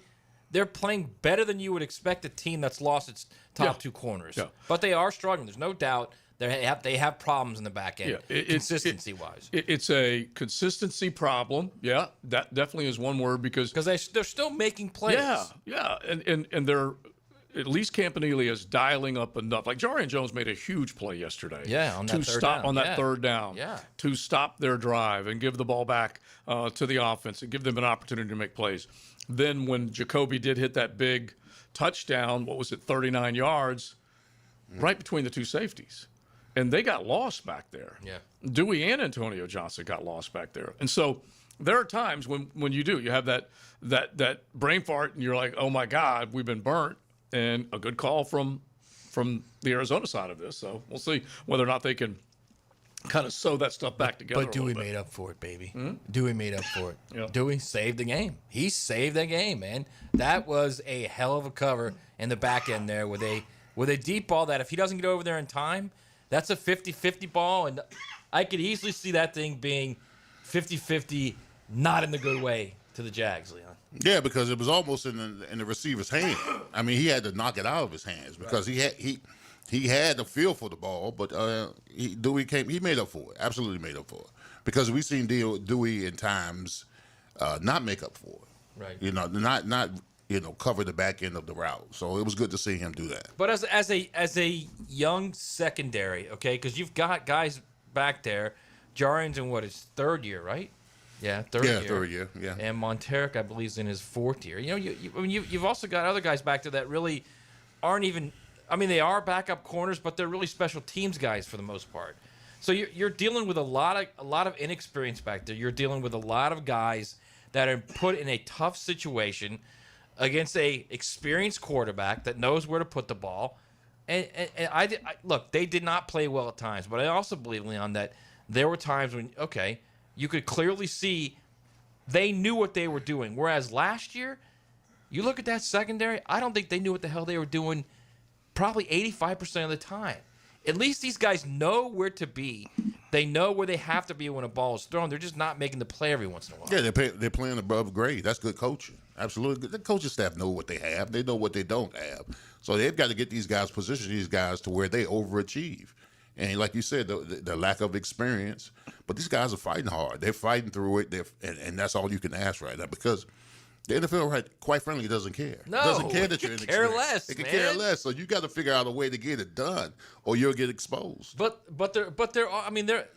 better than you would expect a team that's lost its top 2 corners. Yeah. But they are struggling. There's no doubt they have problems in the back end, consistency-wise. It's a consistency problem. Yeah, that definitely is one word because they're still making plays. Yeah, and they're – at least Campanile is dialing up enough. Like Jarian Jones made a huge play yesterday. Yeah, on that third down. Yeah. To stop their drive and give the ball back to the offense and give them an opportunity to make plays. Then when Jacoby did hit that big touchdown, 39 yards, right between the 2 safeties. And they got lost back there. Yeah. Dewey and Antonio Johnson got lost back there. And so there are times when you have that brain fart and you're like, oh, my God, we've been burnt. And a good call from the Arizona side of this. So we'll see whether or not they can kind of sew that stuff back together. But Dewey made up for it, baby. Dewey made up for it. Yeah. Dewey saved the game. He saved the game, man. That was a hell of a cover in the back end there with a deep ball that if he doesn't get over there in time, that's a 50-50 ball. And I could easily see that thing being 50-50, not in the good way to the Jags, Leon. Yeah, because it was almost in the receiver's hand. I mean, he had to knock it out of his hands because he had the feel for the ball, but Dewey he made up for it, absolutely made up for it. Because we've seen Dewey in times not make up for it. Right. You know, not cover the back end of the route. So it was good to see him do that. But as a young secondary, okay, because you've got guys back there, Jarian's in his third year, right? Yeah, third year. Yeah. And Monteric, I believe, is in his fourth year. You've also got other guys back there that really aren't even. I mean, they are backup corners, but they're really special teams guys for the most part. So you're dealing with a lot of inexperience back there. You're dealing with a lot of guys that are put in a tough situation against a experienced quarterback that knows where to put the ball. And I look, they did not play well at times, but I also believe, Leon, that there were times when, okay, you could clearly see they knew what they were doing. Whereas last year, you look at that secondary, I don't think they knew what the hell they were doing probably 85% of the time. At least these guys know where to be. They know where they have to be when a ball is thrown. They're just not making the play every once in a while. Yeah, they're playing above grade. That's good coaching. Absolutely. The coaching staff know what they have. They know what they don't have. So they've got to get these guys, position these guys to where they overachieve. And like you said, the lack of experience. But these guys are fighting hard. They're fighting through it. And that's all you can ask right now, because the NFL, quite frankly, doesn't care. No, it doesn't care that you're care less. It can man. care less. So you got to figure out a way to get it done, or you'll get exposed. But they're I mean, they're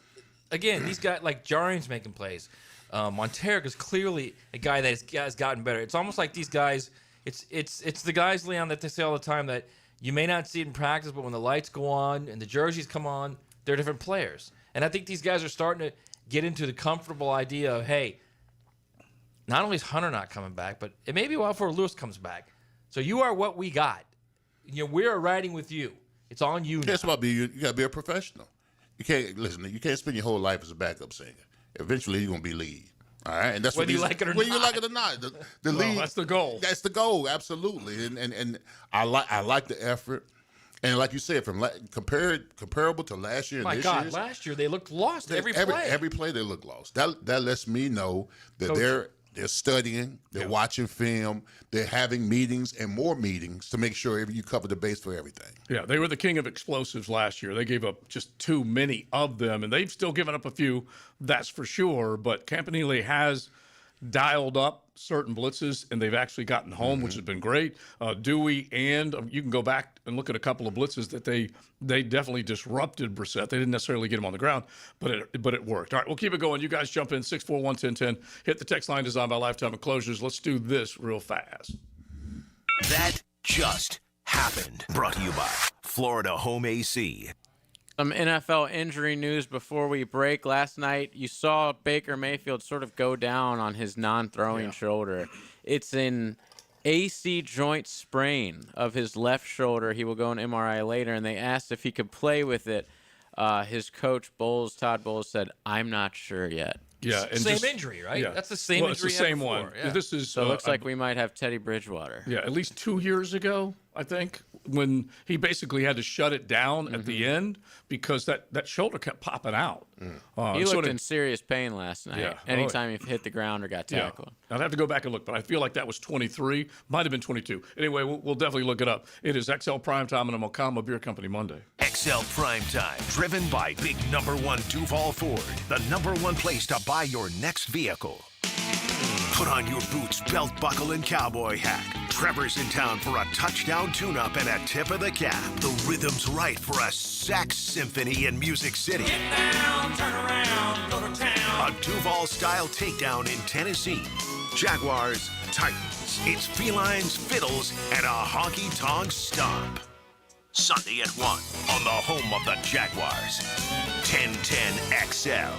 again, these guys like Jarian's making plays. Monteric is clearly a guy that has gotten better. It's almost like these guys. It's the guys, Leon, that they say all the time that you may not see it in practice, but when the lights go on and the jerseys come on, they're different players. And I think these guys are starting to get into the comfortable idea of, hey, not only is Hunter not coming back, but it may be a while before Lewis comes back. So you are what we got. We are riding with you. It's on you now. It's about you got to be a professional. You can't spend your whole life as a backup singer. Eventually, you're going to be lead. All right, and that's whether you like it or not. Whether you like it or not, the lead. That's the goal. That's the goal, absolutely. And I like the effort. And like you said, from comparable to last year and this year. Last year they looked lost every play. Every play they look lost. That lets me know that they're studying, they're watching film, they're having meetings and more meetings to make sure you cover the base for everything. Yeah, they were the king of explosives last year. They gave up just too many of them, and they've still given up a few, that's for sure. But Campanile has dialed up certain blitzes, and they've actually gotten home, which has been great. Dewey, and you can go back and look at a couple of blitzes that they definitely disrupted Brissett. They didn't necessarily get him on the ground, but it worked. All right, we'll keep it going. You guys jump in, 641-1010. Hit the text line designed by Lifetime Enclosures. Let's do this real fast. That just happened. Brought to you by Florida Home AC. Some NFL injury news before we break. Last night, you saw Baker Mayfield sort of go down on his non-throwing shoulder. It's an AC joint sprain of his left shoulder. He will go on MRI later, and they asked if he could play with it. His coach, Todd Bowles, said, "I'm not sure yet." Yeah, and same injury, right? Yeah. That's the same injury. It's the same before. one. Yeah. This is so. It looks like we might have Teddy Bridgewater. Yeah, at least 2 years ago, I think, when he basically had to shut it down at the end because that shoulder kept popping out. He looked in serious pain last night. Yeah. Anytime he hit the ground or got tackled. Yeah. I'd have to go back and look, but I feel like that was 23. Might have been 22. Anyway, we'll definitely look it up. It is XL Primetime and a Mocama Beer Company Monday. XL Primetime, driven by Big Number 1 Duval Ford, the number one place to buy your next vehicle. Put on your boots, belt buckle, and cowboy hat. Trevor's in town for a touchdown tune-up and a tip of the cap. The rhythm's right for a sax symphony in Music City. Get down, turn around, go to town. A Duval-style takedown in Tennessee. Jaguars, Titans. It's felines, fiddles, and a honky-tonk stomp. Sunday at 1 on the home of the Jaguars. 1010 XL.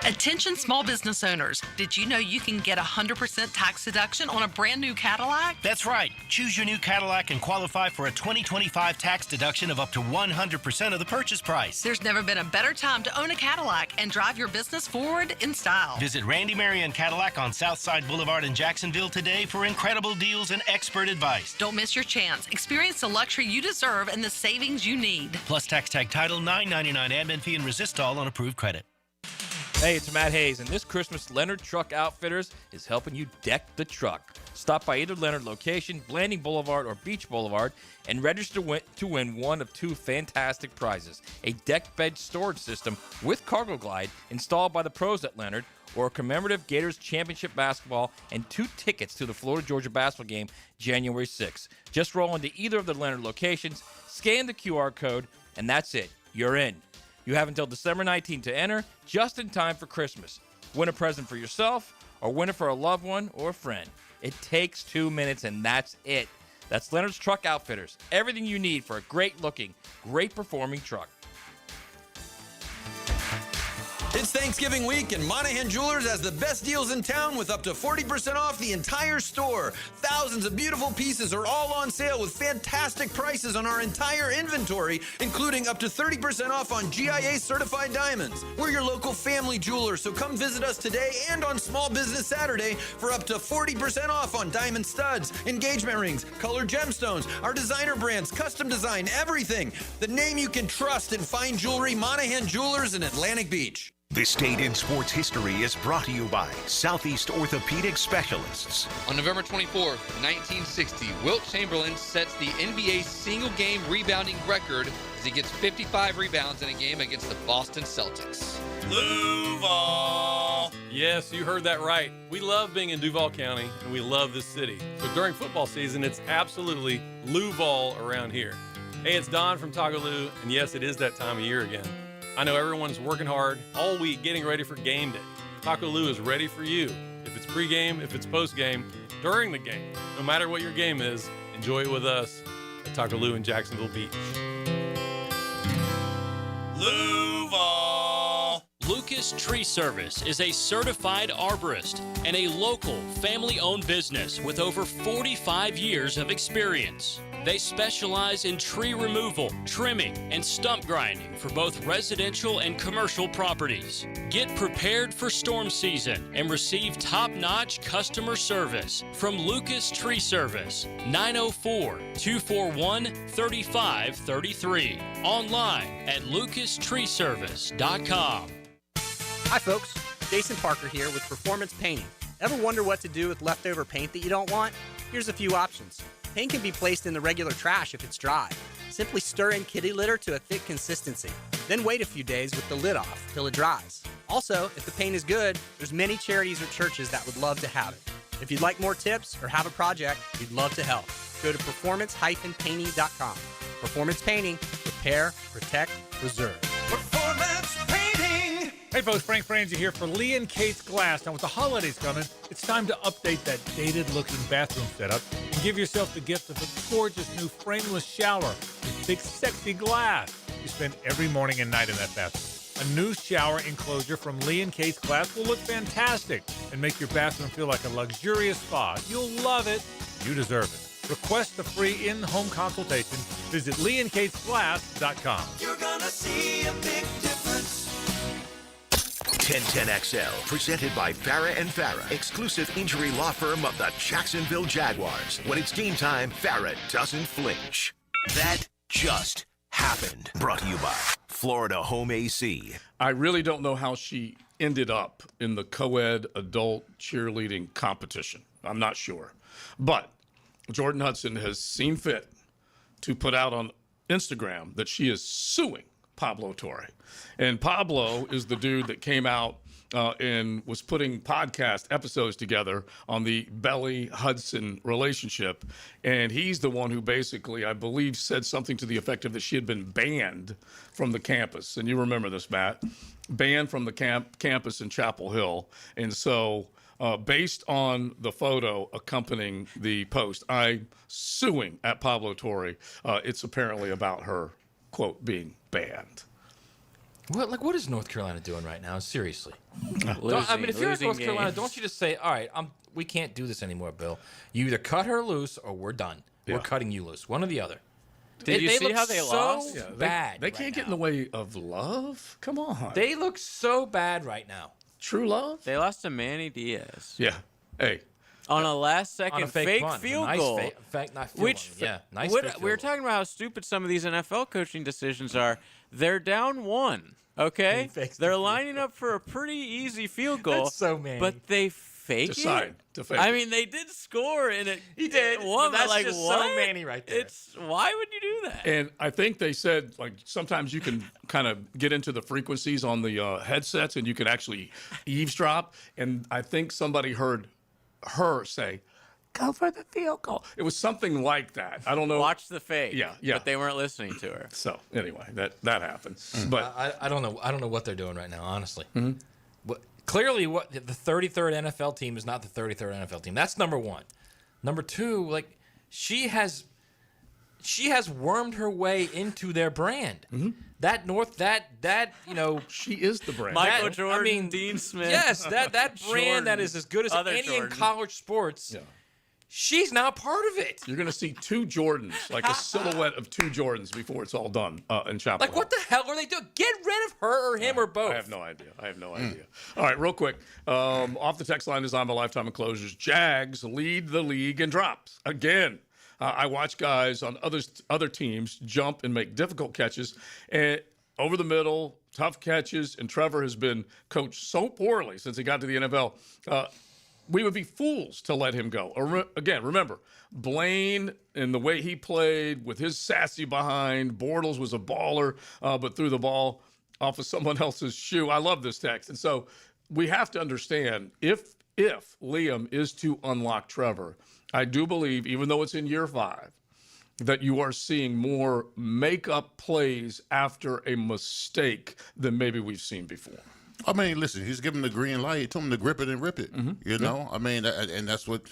Attention small business owners. Did you know you can get 100% tax deduction on a brand new Cadillac? That's right. Choose your new Cadillac and qualify for a 2025 tax deduction of up to 100% of the purchase price. There's never been a better time to own a Cadillac and drive your business forward in style. Visit Randy Marion Cadillac on Southside Boulevard in Jacksonville today for incredible deals and expert advice. Don't miss your chance. Experience the luxury you deserve and the savings you need. Plus tax tag title, $9.99 admin fee, and resistol on approved credit. Hey, it's Matt Hayes, and this Christmas, Leonard Truck Outfitters is helping you deck the truck. Stop by either Leonard location, Blanding Boulevard or Beach Boulevard, and register to win one of two fantastic prizes: a deck bed storage system with cargo glide installed by the pros at Leonard, or a commemorative Gators championship basketball and 2 tickets to the Florida-Georgia basketball game January 6th. Just roll into either of the Leonard locations, scan the QR code, and that's it. You're in. You have until December 19th to enter, just in time for Christmas. Win a present for yourself, or win it for a loved one or a friend. It takes 2 minutes, and that's it. That's Leonard's Truck Outfitters. Everything you need for a great-looking, great-performing truck. It's Thanksgiving week, and Monahan Jewelers has the best deals in town with up to 40% off the entire store. Thousands of beautiful pieces are all on sale with fantastic prices on our entire inventory, including up to 30% off on GIA certified diamonds. We're your local family jeweler, so come visit us today and on Small Business Saturday for up to 40% off on diamond studs, engagement rings, colored gemstones, our designer brands, custom design, everything. The name you can trust in fine jewelry, Monahan Jewelers in Atlantic Beach. This Date in Sports History is brought to you by Southeast Orthopedic Specialists. On November 24th, 1960, Wilt Chamberlain sets the NBA single-game rebounding record as he gets 55 rebounds in a game against the Boston Celtics. Duval! Yes, you heard that right. We love being in Duval County, and we love this city. So during football season, it's absolutely Luval around here. Hey, it's Don from Taco Lou, and yes, it is that time of year again. I know everyone's working hard all week getting ready for game day. Taco Lou is ready for you. If it's pregame, if it's postgame, during the game. No matter what your game is, enjoy it with us at Taco Lou in Jacksonville Beach. Luval. Lucas Tree Service is a certified arborist and a local family-owned business with over 45 years of experience. They specialize in tree removal, trimming, and stump grinding for both residential and commercial properties. Get prepared for storm season and receive top-notch customer service from Lucas Tree Service, 904-241-3533. Online at lucastreeservice.com. Hi, folks. Jason Parker here with Performance Painting. Ever wonder what to do with leftover paint that you don't want? Here's a few options. Paint can be placed in the regular trash if it's dry. Simply stir in kitty litter to a thick consistency. Then wait a few days with the lid off till it dries. Also, if the paint is good, there's many charities or churches that would love to have it. If you'd like more tips or have a project, we'd love to help. Go to performance-painting.com. Performance Painting. Repair, protect, preserve. Performance Painting! Hey folks, Frank Frangie here for Lee & Kate's Glass. Now with the holidays coming, it's time to update that dated-looking bathroom setup and give yourself the gift of a gorgeous new frameless shower with big sexy glass you spend every morning and night in that bathroom. A new shower enclosure from Lee & Kate's Glass will look fantastic and make your bathroom feel like a luxurious spa. You'll love it. You deserve it. Request the free in-home consultation. Visit leeandkatesglass.com. You're gonna see a big difference. 1010XL, presented by Farrah & Farrah, exclusive injury law firm of the Jacksonville Jaguars. When it's game time, Farrah doesn't flinch. That just happened. Brought to you by Florida Home AC. I really don't know how she ended up in the co-ed adult cheerleading competition. I'm not sure. But Jordan Hudson has seen fit to put out on Instagram that she is suing Pablo Torre. And Pablo is the dude that came out and was putting podcast episodes together on the Belly-Hudson relationship. And he's the one who basically, I believe, said something to the effect of that she had been banned from the campus. And you remember this, Matt. Banned from the campus in Chapel Hill. And so based on the photo accompanying the post, I'm suing at Pablo Torre. It's apparently about her, quote, being banned. What is North Carolina doing right now? Seriously. If you're in North Carolina, don't you just say, all right, we can't do this anymore, Bill. You either cut her loose or we're done. Yeah. We're cutting you loose. One or the other. Did you see how they lost? Yeah, bad. They can't get in the way of love. Come on. They look so bad right now. True love? They lost to Manny Diaz. Yeah. Hey. On a last-second fake field goal. Nice we were talking about how stupid some of these NFL coaching decisions are. They're down one, okay? They're lining up for a pretty easy field goal. That's so mean. But they fake decide it? to fake I it. mean, they did score, and He did. Won, That's like, just what? so Manny right there. Why would you do that? And I think they said, like, sometimes you can kind of get into the frequencies on the headsets and you can actually eavesdrop. And I think somebody heard her say, go for the field goal. It was something like that. I don't know. Watch the fake. Yeah. But they weren't listening to her. So anyway, that happened. But I don't know. I don't know what they're doing right now, honestly. Mhm. But clearly, what the 33rd NFL team is not the 33rd NFL team. That's number one. Number two, like she has wormed her way into their brand. That she is the brand. Michael Jordan, Dean Smith. Yes, that brand Jordan, that is as good as other any in Jordan. college sports. Yeah. She's now part of it. You're going to see two Jordans, like a silhouette of two Jordans before it's all done in Chapel Like, what the hell are they doing? Get rid of her or him or both. I have no idea. All right, real quick. Off the text line, designed by Lifetime Enclosures. Jags lead the league in drops again. I watch guys on other teams jump and make difficult catches and over the middle, tough catches. And Trevor has been coached so poorly since he got to the NFL. We would be fools to let him go. Again, remember, Blaine and the way he played with his sassy behind. Bortles was a baller, but threw the ball off of someone else's shoe. I love this text. And so we have to understand if Liam is to unlock Trevor, I do believe, even though it's in year 5, that you are seeing more make-up plays after a mistake than maybe we've seen before. I mean, listen, he's given the green light. He told him to grip it and rip it. You know, I mean, and that's what,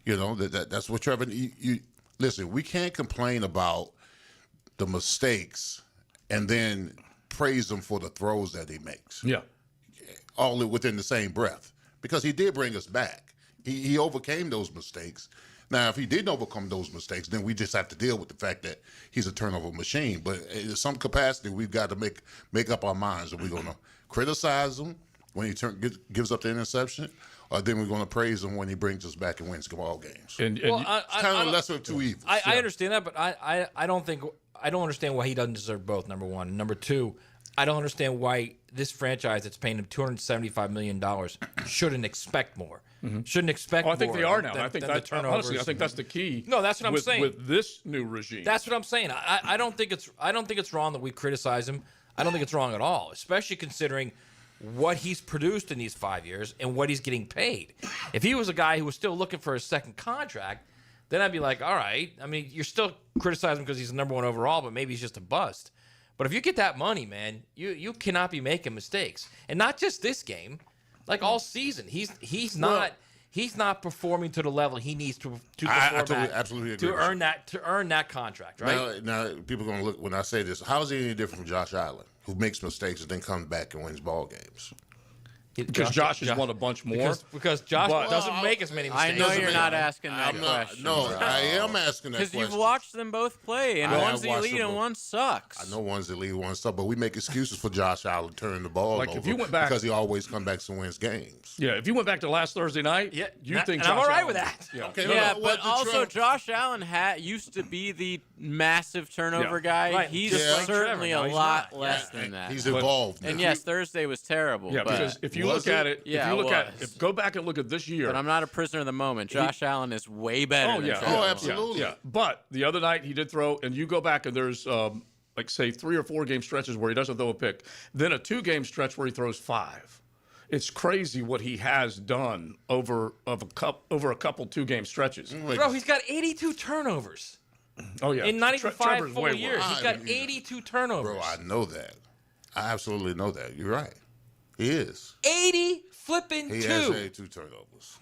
that's what Trevor. You listen. We can't complain about the mistakes and then praise him for the throws that he makes. Yeah, all within the same breath, because he did bring us back. He overcame those mistakes. Now, if he didn't overcome those mistakes, then we just have to deal with the fact that he's a turnover machine. But in some capacity, we've got to make up our minds. Are we going to criticize him when he gives up the interception, or then we're going to praise him when he brings us back and wins ball games? It's kind of a lesser of two evils. I understand that, but I don't understand why he doesn't deserve both. Number one, and number two, I don't understand why this franchise that's paying him $275 million shouldn't expect more. Shouldn't expect more. I think they are now. Than, I think than that, honestly, I think that's the key. No, that's what I'm saying. With this new regime. That's what I'm saying. I don't think it's wrong that we criticize him. I don't think it's wrong at all, especially considering what he's produced in these 5 years and what he's getting paid. If he was a guy who was still looking for a second contract, then I'd be like, all right. I mean, you're still criticizing him because he's the number one overall, but maybe he's just a bust. But if you get that money, man, you cannot be making mistakes, and not just this game, like all season. He's not performing to the level he needs to perform absolutely agree to earn that contract, right? Now people are going to look when I say this. How is he any different from Josh Allen, who makes mistakes and then comes back and wins ball games? Because Josh has won a bunch more. Because Josh doesn't make as many mistakes. I know you're not asking that question. I am asking that question. Because you've watched them both play, and one's elite and one sucks. I know one's elite, one sucks, but we make excuses for Josh Allen turning the ball over if you went back, because he always comes back and wins games. Yeah, if you went back to last Thursday night, you think Josh I'm all right Allen, with that. Yeah, okay, but also Josh Allen used to be the massive turnover guy. Right. He's Just certainly Trevor. a No, lot less than that. He's evolved. And yes, Thursday was terrible. Yeah, but because if you look at it, go back and look at this year. But I'm not a prisoner of the moment. Josh Allen is way better. Than Trevor. Absolutely. Yeah. But the other night he did throw, and you go back and there's say 3 or 4 game stretches where he doesn't throw a pick, then a 2-game stretch where he throws 5. It's crazy what he has done over a couple 2-game stretches. Bro, he's got 82 turnovers. Oh yeah, in not even 5 full years, worse. he's got 82 turnovers. Bro, I know that. I absolutely know that. You're right. He is. 80 flipping 2. He has 82 turnovers.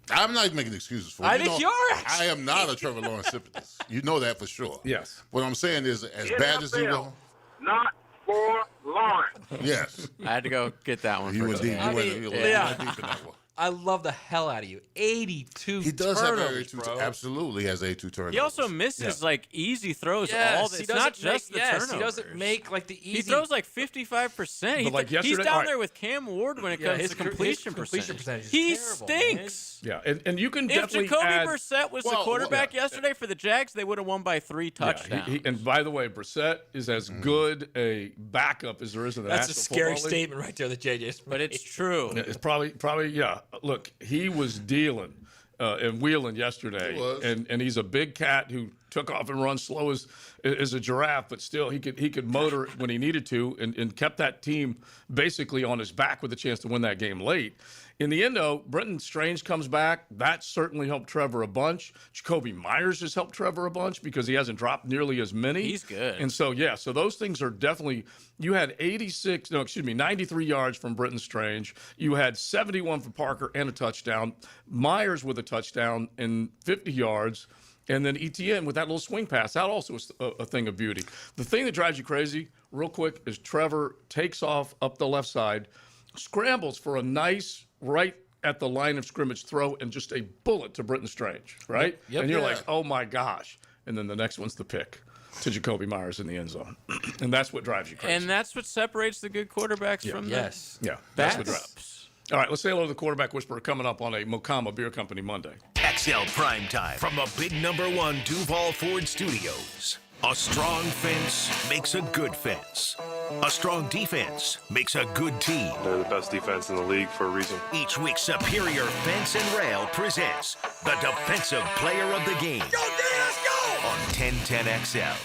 I'm not making excuses for it. I think you are. I am not a Trevor Lawrence sympathist. You know that for sure. Yes. What I'm saying is, as bad as he will. Not for Lawrence. Yes. I had to go get that one. You went deep. You went deep in that one. I love the hell out of you. 82 He does have turnovers, 82. bro. Absolutely has 82 turnovers. He also misses like easy throws. Yes, It's not just the turnovers. he doesn't make like the easy. He throws like 55%. But like He's yesterday- down all right. there with Cam Ward when it comes his to completion completion percentage. percentage is He terrible, stinks. Yeah, and you can If definitely Jacoby add. Brissett was the quarterback yesterday for the Jags, they would have won by 3 touchdowns. And by the way, Brissett is as good a backup as there is in the That's a National scary Football League. statement right there that JJ's. But it's true. Yeah, it's probably yeah. Look, he was dealing and wheeling yesterday, He was. and he's a big cat who took off and runs slow as a giraffe, but still he could motor when he needed to, and kept that team basically on his back with a chance to win that game late. In the end, though, Brenton Strange comes back. That certainly helped Trevor a bunch. Jacoby Myers has helped Trevor a bunch because he hasn't dropped nearly as many. He's good. And so, yeah, so those things are definitely – you had 93 yards from Brenton Strange. You had 71 from Parker and a touchdown. Myers with a touchdown and 50 yards. And then ETN with that little swing pass. That also is a thing of beauty. The thing that drives you crazy, real quick, is Trevor takes off up the left side, scrambles for a nice right at the line of scrimmage throw, and just a bullet to Brenton Strange, right? Yep. And you're like, oh, my gosh. And then the next one's the pick to Jacoby Myers in the end zone. And that's what drives you crazy. And that's what separates the good quarterbacks from the Yeah, that's what drives. All right, let's say hello to the Quarterback Whisperer coming up on a Mokama Beer Company Monday. XL Primetime from the big #1 Duval Ford Studios. A strong fence makes a good fence. A strong defense makes a good team. They're the best defense in the league for a reason. Each week, Superior Fence and Rail presents the Defensive Player of the Game. Go, let's go! On 1010XL.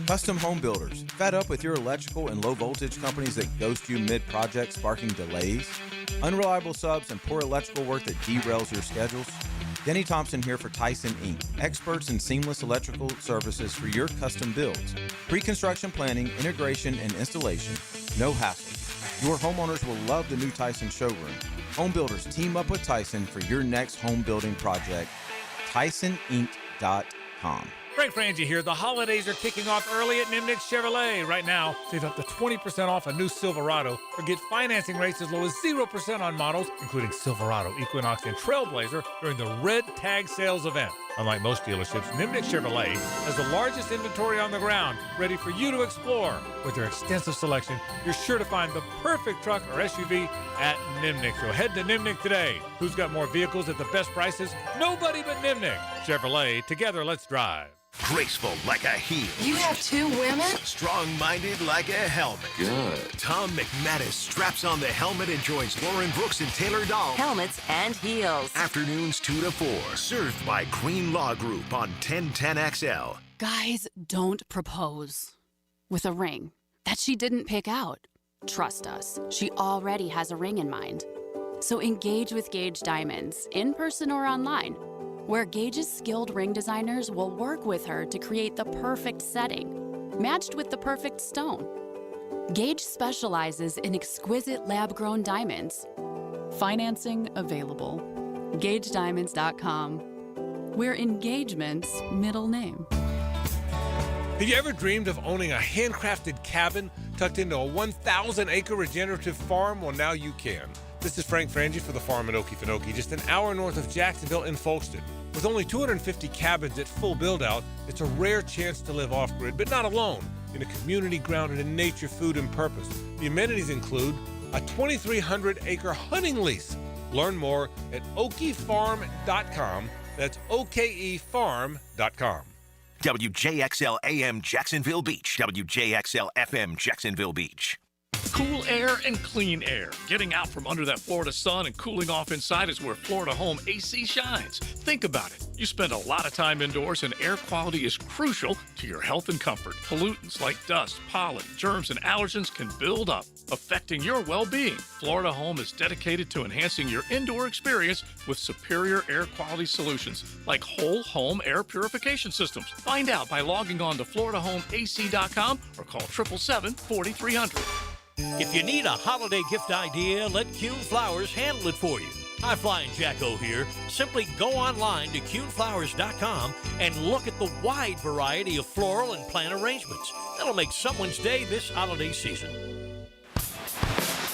Custom home builders, fed up with your electrical and low voltage companies that ghost you mid-project, sparking delays? Unreliable subs and poor electrical work that derails your schedules? Denny Thompson here for Tyson Inc., experts in seamless electrical services for your custom builds. Pre-construction planning, integration, and installation, no hassle. Your homeowners will love the new Tyson showroom. Home builders team up with Tyson for your next home building project. TysonInc.com. Frank Frangie here. The holidays are kicking off early at Nimnik Chevrolet. Right now, save up to 20% off a new Silverado or get financing rates as low as 0% on models, including Silverado, Equinox, and Trailblazer during the Red Tag Sales event. Unlike most dealerships, Nimnik Chevrolet has the largest inventory on the ground, ready for you to explore. With their extensive selection, you're sure to find the perfect truck or SUV at Nimnik. So head to Nimnik today. Who's got more vehicles at the best prices? Nobody but Nimnik. Chevrolet, together let's drive. Graceful like a heel. You have 2 women? Strong-minded like a helmet. Good. Tom McManus straps on the helmet and joins Lauren Brooks and Taylor Dahl. Helmets and heels. Afternoons 2 to 4. Served by Green Law Group on 1010XL. Guys, don't propose with a ring that she didn't pick out. Trust us, she already has a ring in mind. So engage with Gage Diamonds, in person or online, where Gage's skilled ring designers will work with her to create the perfect setting, matched with the perfect stone. Gage specializes in exquisite lab-grown diamonds. Financing available. GageDiamonds.com. We're engagement's middle name. Have you ever dreamed of owning a handcrafted cabin tucked into a 1,000-acre regenerative farm? Well, now you can. This is Frank Frangie for the farm in Okefenokee, just an hour north of Jacksonville in Folkston. With only 250 cabins at full build-out, it's a rare chance to live off-grid, but not alone, in a community grounded in nature, food, and purpose. The amenities include a 2,300-acre hunting lease. Learn more at okefarm.com. That's okefarm.com. WJXL AM Jacksonville Beach. WJXL FM Jacksonville Beach. Cool air and clean air. Getting out from under that Florida sun and cooling off inside is where Florida Home AC shines. Think about it. You spend a lot of time indoors, and air quality is crucial to your health and comfort. Pollutants like dust, pollen, germs, and allergens can build up, affecting your well-being. Florida Home is dedicated to enhancing your indoor experience with superior air quality solutions like whole home air purification systems. Find out by logging on to FloridaHomeAC.com or call 877-4300. If you need a holiday gift idea, let Kuhn Flowers handle it for you. Hi, Flying Jacko here. Simply go online to KuhnFlowers.com and look at the wide variety of floral and plant arrangements. That'll make someone's day this holiday season.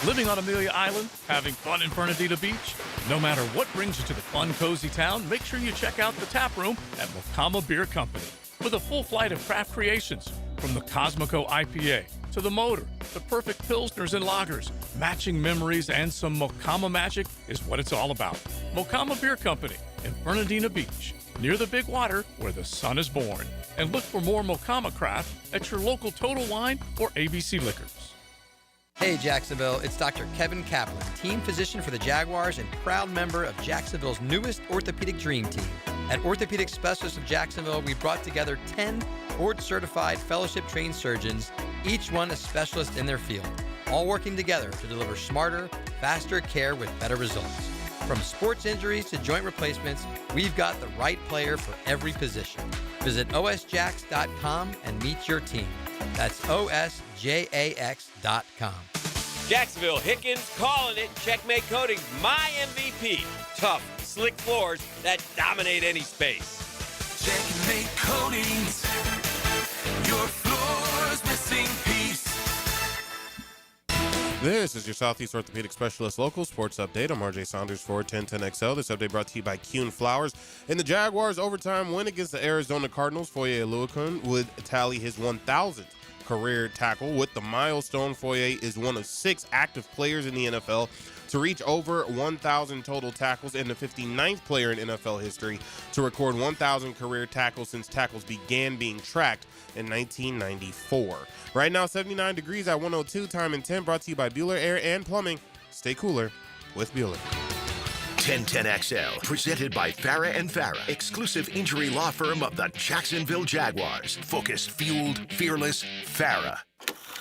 Living on Amelia Island, having fun in Fernandina Beach? No matter what brings you to the fun, cozy town, make sure you check out the tap room at Mocama Beer Company. With a full flight of craft creations, from the Cosmico IPA to the Motor, the perfect pilsners and lagers, matching memories and some Mocama magic is what it's all about. Mocama Beer Company in Fernandina Beach, near the big water where the sun is born. And look for more Mocama craft at your local Total Wine or ABC Liquors. Hey Jacksonville, it's Dr. Kevin Kaplan, team physician for the Jaguars and proud member of Jacksonville's newest orthopedic dream team. At Orthopedic Specialists of Jacksonville, we brought together 10 board-certified fellowship-trained surgeons, each one a specialist in their field, all working together to deliver smarter, faster care with better results. From sports injuries to joint replacements, we've got the right player for every position. Visit osjax.com and meet your team. That's osjax.com. Jacksonville, Hickens calling it. Checkmate Coating, my MVP. Tough, slick floors that dominate any space. Checkmate Coatings, your floor's missing piece. This is your Southeast Orthopedic Specialist Local Sports Update. I'm RJ Saunders for 1010XL. This update brought to you by Kuhn Flowers. In the Jaguars' overtime win against the Arizona Cardinals, Foye Oluokun would tally his 1,000th career tackle. With the milestone, Foye is one of 6 active players in the NFL to reach over 1,000 total tackles and the 59th player in NFL history to record 1,000 career tackles since tackles began being tracked in 1994. Right now, 79 degrees at 102, time and 10, brought to you by Bueller Air and Plumbing. Stay cooler with Bueller. 1010XL, presented by Farah and Farah, exclusive injury law firm of the Jacksonville Jaguars. Focused, fueled, fearless, Farah.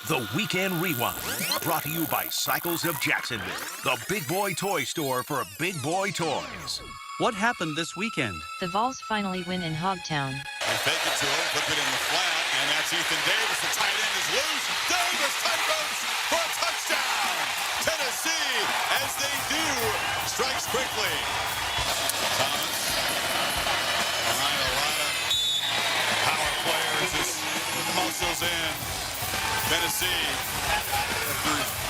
The Weekend Rewind, brought to you by Cycles of Jacksonville, the big boy toy store for big boy toys. What happened this weekend? The Vols finally win in Hogtown. They fake it to him, flip it in the flat, and that's Ethan Davis. The tight end is loose. Davis tight ropes for a touchdown. Tennessee, as they do, strikes quickly. Thomas, behind a lot of power players, just muscles in. Tennessee, after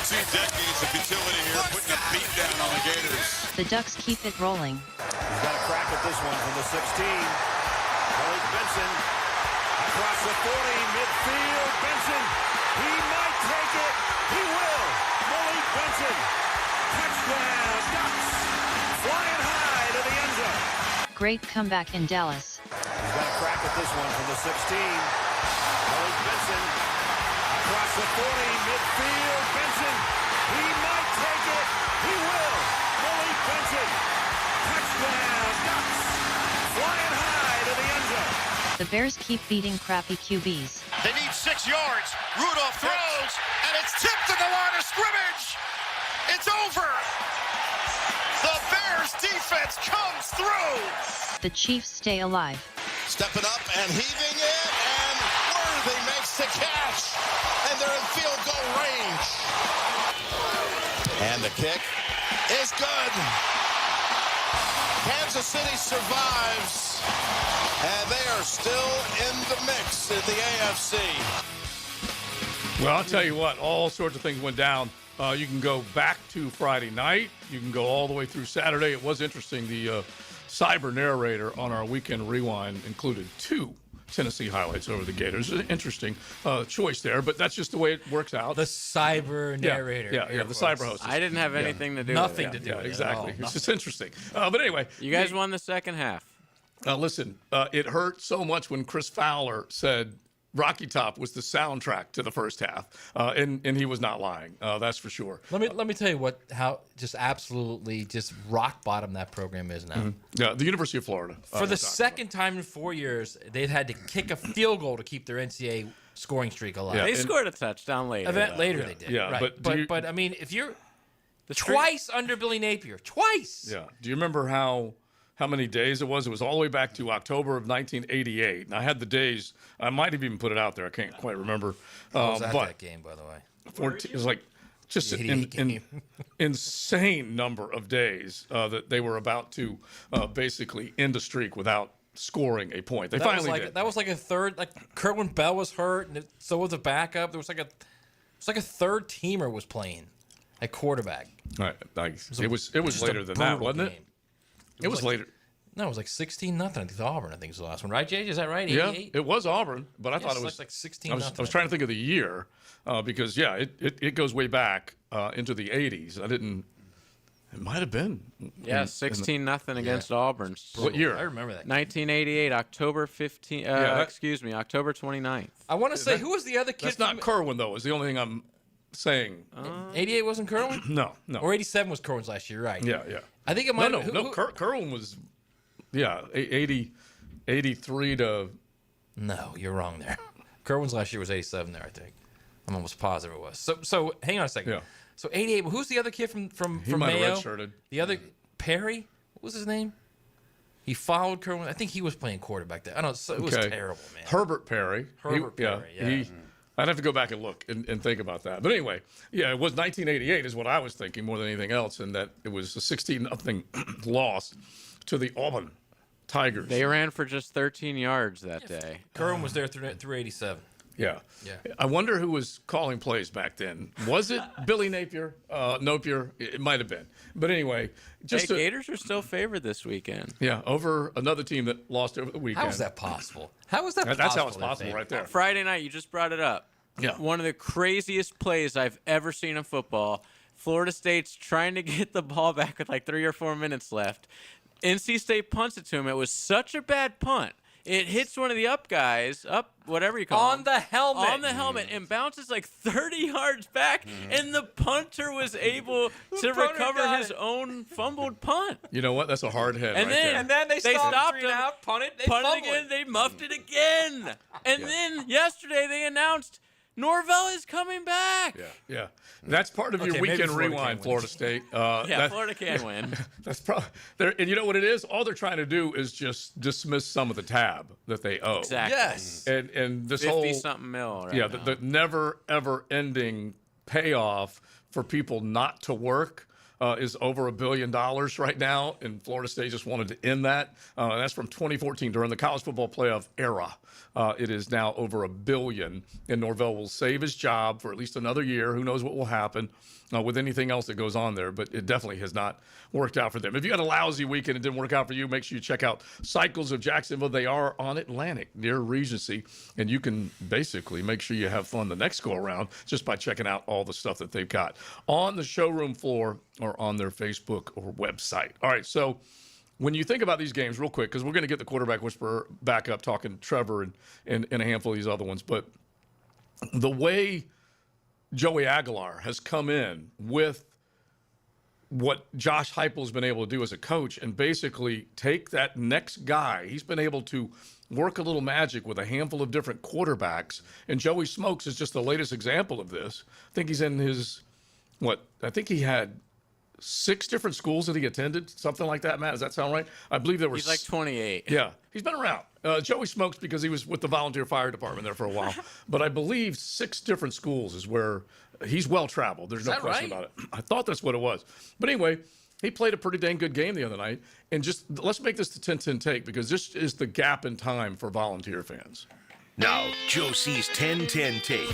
2 decades of futility here, putting a beat down on the Gators. The Ducks keep it rolling. He's got a crack at this one from the 16. Malik Benson across the 40, midfield. Benson, he might take it. He will. Malik Benson, touchdown, Ducks, flying high to the end zone. Great comeback in Dallas. He's got a crack at this one from the 16. Malik Benson across the 40, midfield. Benson, he might take it. He will. Malik Benson, touchdown, Ducks, flying high to the end zone. The Bears keep beating crappy QBs. They need 6 yards. Rudolph throws, and it's tipped to the line of scrimmage. It's over. The Bears defense comes through. The Chiefs stay alive. Stepping up and heaving it, and Worthy makes the catch, and they're in field goal range. And the kick is good. Kansas City survives, and they are still in the mix in the AFC. Well, I'll tell you what, all sorts of things went down. You can go back to Friday night. You can go all the way through Saturday. It was interesting. The cyber narrator on our Weekend Rewind included 2 Tennessee highlights over the Gators. Interesting choice there, but that's just the way it works out. The cyber narrator. Yeah, the cyber host. I didn't have anything to do Nothing with it. to do with it. Exactly. At all. It's just interesting. But anyway. You guys won the second half. Listen, it hurt so much when Chris Fowler said Rocky Top was the soundtrack to the first half, and he was not lying. That's for sure. Let me tell you how just absolutely just rock bottom that program is now. Mm-hmm. Yeah, the University of Florida. For the second time in 4 years, they've had to kick a field goal to keep their NCAA scoring streak alive. Yeah, they scored a touchdown later. Later they did. Yeah, right. But I mean, if you're twice under Billy Napier, twice. Yeah. Do you remember how many days it was? It was all the way back to October of 1988. And I had the days. I might have even put it out there. I can't quite remember. I was at that game, by the way. 14, it was like just an insane number of days that they were about to basically end a streak without scoring a point. They finally did. That was like a third. Like Kerwin Bell was hurt, and so was the backup. There was like a third teamer was playing. at quarterback. All right, it was just later a than that, brutal wasn't it? game. It was later. No, it was like 16-0 against Auburn. I think was the last one, right, Jay? Is that right? 88? Yeah, it was Auburn, but I thought it was like 16-0. I was trying to think of the year because it goes way back into the 80s. It might have been. Yeah, 16-0 against Auburn. What year? I remember that. 1988, October 15. October 29th. I want to say who was the other kid? That's not Kerwin though. Is the only thing I'm saying. 88 wasn't Kerwin? No. Or 87 was Kerwin's last year, right? Yeah. I think it might. No. Kerwin was. Yeah, 83 to. No, you're wrong there. Kerwin's last year was 87 there, I think. I'm almost positive it was. So hang on a second. Yeah. So 88. Who's the other kid from He might Mayo? have redshirted. The other Perry. What was his name? He followed Kerwin. I think he was playing quarterback there. I don't know. It was terrible, man. Herbert Perry. Yeah. I'd have to go back and look and think about that. But anyway, yeah, it was 1988 is what I was thinking more than anything else, and that it was a 16-0 loss to the Auburn Tigers. They ran for just 13 yards that day. Kerwin was there through 87. Yeah. I wonder who was calling plays back then. Was it Billy Napier? Nopier? It might have been. But anyway, Gators are still favored this weekend. Yeah, over another team that lost over the weekend. How is that possible? How is that possible? That's how it's possible right there. Friday night, you just brought it up. Yeah. One of the craziest plays I've ever seen in football. Florida State's trying to get the ball back with like 3 or 4 minutes left. NC State punts it to him. It was such a bad punt. It hits one of the guys, whatever you call on the helmet. On the helmet, and bounces like 30 yards back, and the punter was able to recover his own fumbled punt. You know what? That's a hard head And right then, there. And then they stopped him. Out, punted again, they muffed it again. And then yesterday they announced Norvell is coming back. Yeah. That's part of your weekend rewind, Florida State. Florida can win. That's probably there. And you know what it is? All they're trying to do is just dismiss some of the tab that they owe. Exactly. Yes. And this 50-something mil. Right now. the never ever ending payoff for people not to work is over $1 billion right now, and Florida State just wanted to end that. And that's from 2014 during the college football playoff era. It is now over $1 billion, and Norvell will save his job for at least another year. Who knows what will happen with anything else that goes on there, but it definitely has not worked out for them. If you had a lousy weekend and it didn't work out for you, make sure you check out Cycles of Jacksonville. They are on Atlantic near Regency, and you can basically make sure you have fun the next go around just by checking out all the stuff that they've got on the showroom floor or on their Facebook or website. All right, so when you think about these games real quick, because we're going to get the quarterback whisperer back up talking Trevor and a handful of these other ones, but the way Joey Aguilar has come in with what Josh Heupel's been able to do as a coach and basically take that next guy. He's been able to work a little magic with a handful of different quarterbacks, and Joey Smokes is just the latest example of this. I think he's in his, I think he had 6 different schools that he attended, something like that, Matt. Does that sound right? I believe there were. He's like 28. Yeah, he's been around. Joey Smokes because he was with the volunteer fire department there for a while. But I believe 6 different schools is where he's well-traveled. There's no question about it. I thought that's what it was. But anyway, he played a pretty dang good game the other night. And just let's make this the 10-10 take because this is the gap in time for volunteer fans. Now, Joe C's 10-10 take.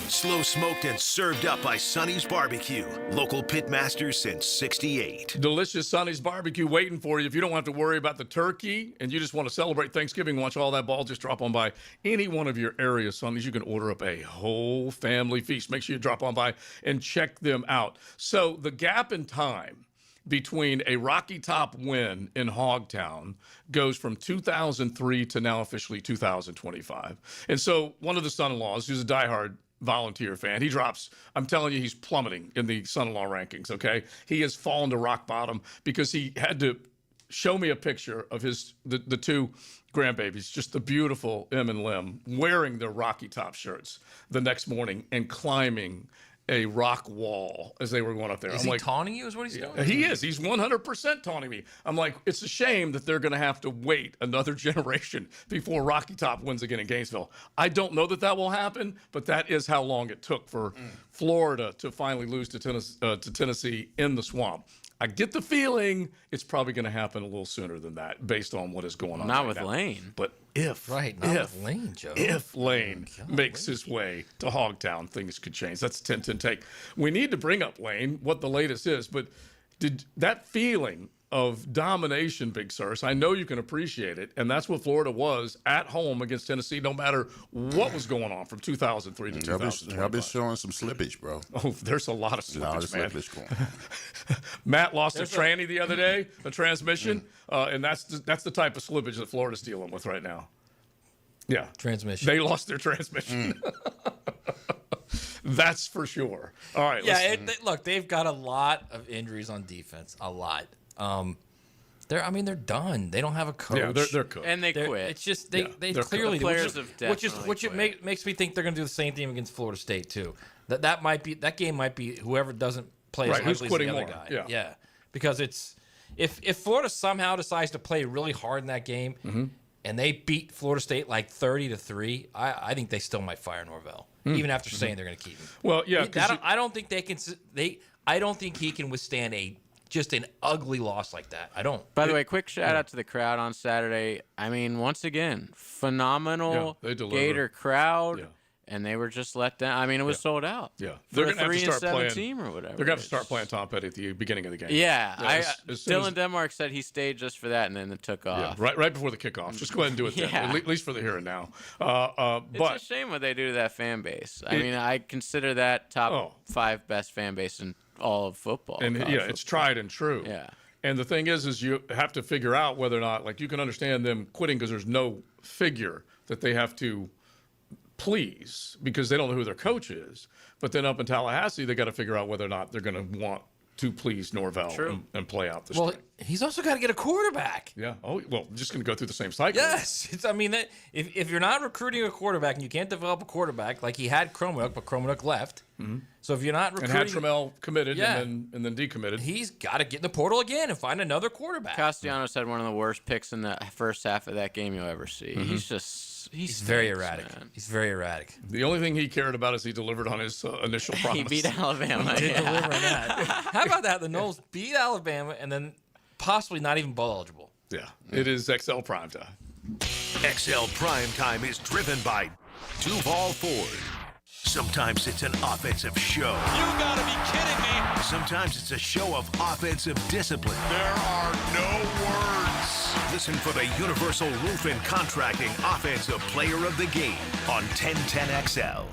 Slow smoked and served up by Sonny's Barbecue. Local pitmaster since 68. Delicious Sonny's Barbecue waiting for you. If you don't have to worry about the turkey and you just want to celebrate Thanksgiving, watch all that ball, just drop on by any one of your area Sonny's. You can order up a whole family feast. Make sure you drop on by and check them out. So the gap in time between a Rocky Top win in Hogtown goes from 2003 to now officially 2025. And so one of the son-in-laws, who's a diehard volunteer fan, he drops, I'm telling you, he's plummeting in the son-in-law rankings, okay? He has fallen to rock bottom because he had to show me a picture of the 2 grandbabies, just the beautiful Em and Lim, wearing their Rocky Top shirts the next morning and climbing a rock wall as they were going up there. Is he taunting you is what he's doing? He is. He's 100% taunting me. I'm like, it's a shame that they're going to have to wait another generation before Rocky Top wins again in Gainesville. I don't know that will happen, but that is how long it took for Florida to finally lose to Tennessee in the Swamp. I get the feeling it's probably going to happen a little sooner than that based on what is going on. Not right with now. Lane. But if Lane, Joe. If Lane makes his way to Hogtown, things could change. That's a 10-10 take. We need to bring up Lane, what the latest is, but did that feeling of domination, Big Sirs, I know you can appreciate it, and that's what Florida was at home against Tennessee, no matter what was going on from 2003 to 2005. I've been showing some slippage, bro. Oh, there's a lot of slippage, man. Going on. Matt lost a tranny the other day, a transmission, and that's the type of slippage that Florida's dealing with right now. Yeah. Transmission. They lost their transmission. That's for sure. All right. Yeah, look, they've got a lot of injuries on defense. A lot. They're done. They don't have a coach. Yeah, they're cooked. And they quit. It's just they clearly which makes me think they're going to do the same thing against Florida State too. That game might be whoever doesn't play as who's ugly as quitting the other more. guy. Yeah, because it's if Florida somehow decides to play really hard in that game and they beat Florida State like 30-3, I think they still might fire Norvell even after saying they're going to keep him. Well, yeah, I don't think they can. I don't think he can withstand just an ugly loss like that. I don't. By the way, quick shout out to the crowd on Saturday. I mean, once again, phenomenal Gator crowd, and they were just let down. I mean, it was sold out. Yeah, they're going to have to start playing team or whatever. They're going to have to start playing Tom Petty at the beginning of the game. Yeah, Dylan Denmark said he stayed just for that, and then it took off. Yeah, right before the kickoff. Just go ahead and do it then, at least for the here and now. It's a shame what they do to that fan base. I mean, I consider that top 5 best fan base in all of football. And it's tried and true. Yeah. And the thing is you have to figure out whether or not, like, you can understand them quitting because there's no figure that they have to please because they don't know who their coach is. But then up in Tallahassee, they got to figure out whether or not they're going to want to please Norvell and play out this spring. He's also got to get a quarterback. Yeah. Oh, well, just going to go through the same cycle. Yes. If you're not recruiting a quarterback and you can't develop a quarterback, like he had Chromenook, but Chromenook left. Mm-hmm. So if you're not recruiting... And had Trammell committed and then decommitted. He's got to get in the portal again and find another quarterback. Castellanos had one of the worst picks in the first half of that game you'll ever see. Mm-hmm. He's very erratic. Man. He's very erratic. The only thing he cared about is he delivered on his initial promise. He beat Alabama. He did deliver on that. How about that? The Noles beat Alabama and then possibly not even bowl eligible. Yeah. It is XL Primetime. XL Primetime is driven by Duval Ford. Sometimes it's an offensive show. You gotta be kidding me. Sometimes it's a show of offensive discipline. There are no words. Listen for the Universal Roof and Contracting Offensive Player of the Game on 1010XL.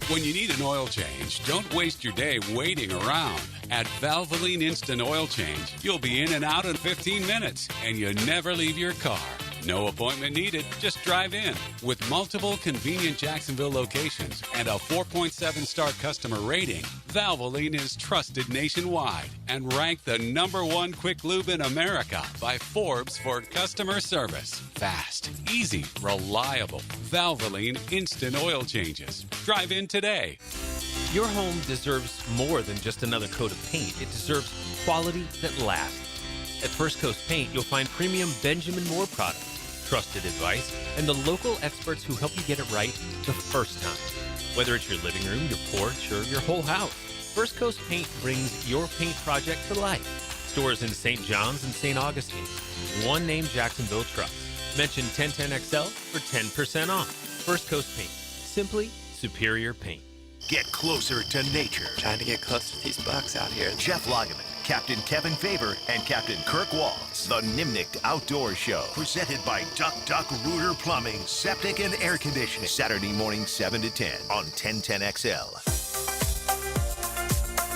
When you need an oil change, don't waste your day waiting around. At Valvoline Instant Oil Change, you'll be in and out in 15 minutes, and you never leave your car. No appointment needed, just drive in. With multiple convenient Jacksonville locations and a 4.7-star customer rating, Valvoline is trusted nationwide and ranked the #1 quick lube in America by Forbes for customer service. Fast, easy, reliable. Valvoline Instant Oil Changes. Drive in today. Your home deserves more than just another coat of paint. It deserves quality that lasts. At First Coast Paint, you'll find premium Benjamin Moore products, trusted advice, and the local experts who help you get it right the first time. Whether it's your living room, your porch, or your whole house, First Coast Paint brings your paint project to life. Stores in St. John's and St. Augustine. One name Jacksonville trusts. Mention 1010XL for 10% off. First Coast Paint. Simply superior paint. Get closer to nature. Trying to get close to these bucks out here. Jeff Lageman, Captain Kevin Favor, and Captain Kirk Waltz. The Nimnicht Outdoor Show. Presented by Duck Duck Rooter Plumbing, Septic and Air Conditioning. Saturday morning 7 to 10 on 1010XL.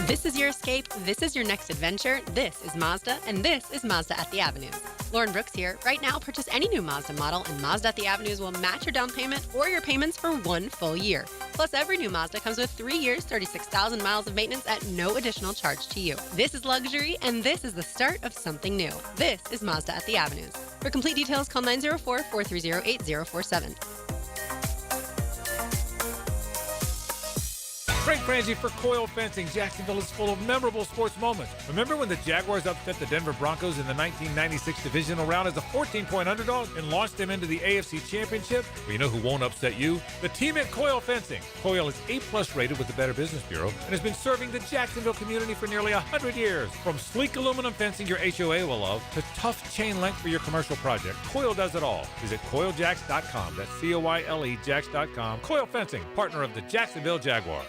This is your escape. This is your next adventure. This is Mazda, and this is Mazda at the Avenues. Lauren Brooks here. Right now, purchase any new Mazda model, and Mazda at the Avenues will match your down payment or your payments for 1 full year. Plus, every new Mazda comes with 3 years, 36,000 miles of maintenance at no additional charge to you. This is luxury, and this is the start of something new. This is Mazda at the Avenues. For complete details, call 904-430-8047. Frank Frangie for Coil Fencing. Jacksonville is full of memorable sports moments. Remember when the Jaguars upset the Denver Broncos in the 1996 divisional round as a 14-point underdog and launched them into the AFC Championship? Well, you know who won't upset you? The team at Coil Fencing. Coil is A+ rated with the Better Business Bureau and has been serving the Jacksonville community for nearly 100 years. From sleek aluminum fencing your HOA will love to tough chain link for your commercial project, Coil does it all. Visit CoilJacks.com. That's COILE Jacks.com. Coil Fencing, partner of the Jacksonville Jaguars.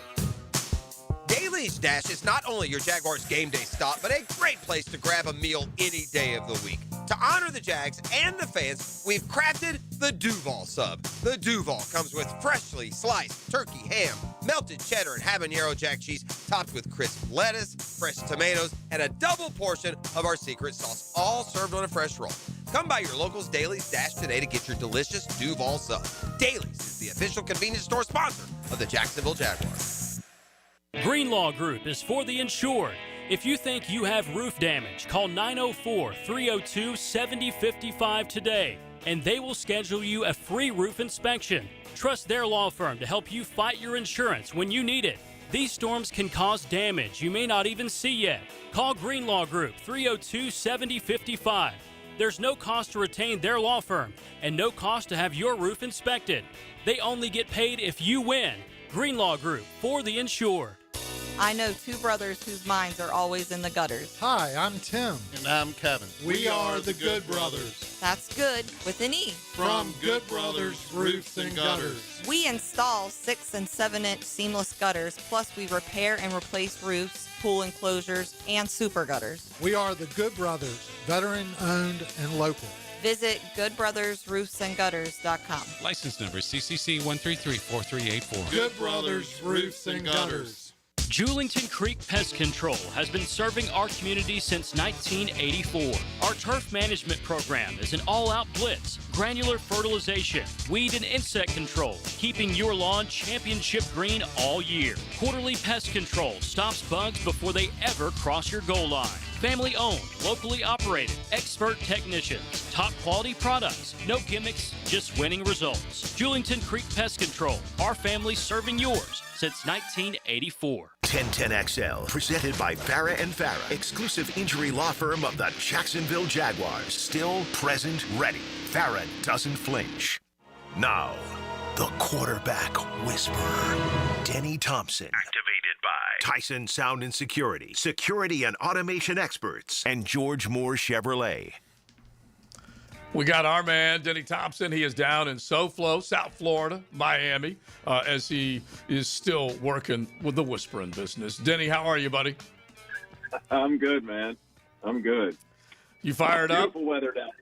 Daly's Dash is not only your Jaguars game day stop, but a great place to grab a meal any day of the week. To honor the Jags and the fans, we've crafted the Duval Sub. The Duval comes with freshly sliced turkey ham, melted cheddar and habanero jack cheese, topped with crisp lettuce, fresh tomatoes, and a double portion of our secret sauce, all served on a fresh roll. Come by your local's Daly's Dash today to get your delicious Duval Sub. Daly's is the official convenience store sponsor of the Jacksonville Jaguars. Greenlaw Group is for the insured. If you think you have roof damage, call 904-302-7055 today, and they will schedule you a free roof inspection. Trust their law firm to help you fight your insurance when you need it. These storms can cause damage you may not even see yet. Call Greenlaw Group 302-7055. There's no cost to retain their law firm and no cost to have your roof inspected. They only get paid if you win. Greenlaw Group, for the insured. I know two brothers whose minds are always in the gutters. Hi, I'm Tim. And I'm Kevin. We are the Good Brothers. That's good with an E. From Good Brothers Roofs and Gutters. We install 6 and 7-inch seamless gutters, plus we repair and replace roofs, pool enclosures, and super gutters. We are the Good Brothers, veteran-owned and local. Visit goodbrothersroofsandgutters.com. License number CCC 1334384. Good Brothers Roofs and Gutters. Julington Creek Pest Control has been serving our community since 1984. Our turf management program is an all-out blitz, granular fertilization, weed and insect control, keeping your lawn championship green all year. Quarterly pest control stops bugs before they ever cross your goal line. Family owned, locally operated, expert technicians, top quality products, no gimmicks, just winning results. Julington Creek Pest Control, our family serving yours since 1984. 1010XL, presented by Farah and Farah, exclusive injury law firm of the Jacksonville Jaguars. Still present, ready. Farah doesn't flinch. Now, the quarterback whisperer, Denny Thompson. Activated by Tyson Sound and Security, security and automation experts, and George Moore Chevrolet. We got our man, Denny Thompson. He is down in SoFlo, South Florida, Miami, as he is still working with the whispering business. Denny, how are you, buddy? I'm good, man. I'm good. You fired up? Beautiful weather down here.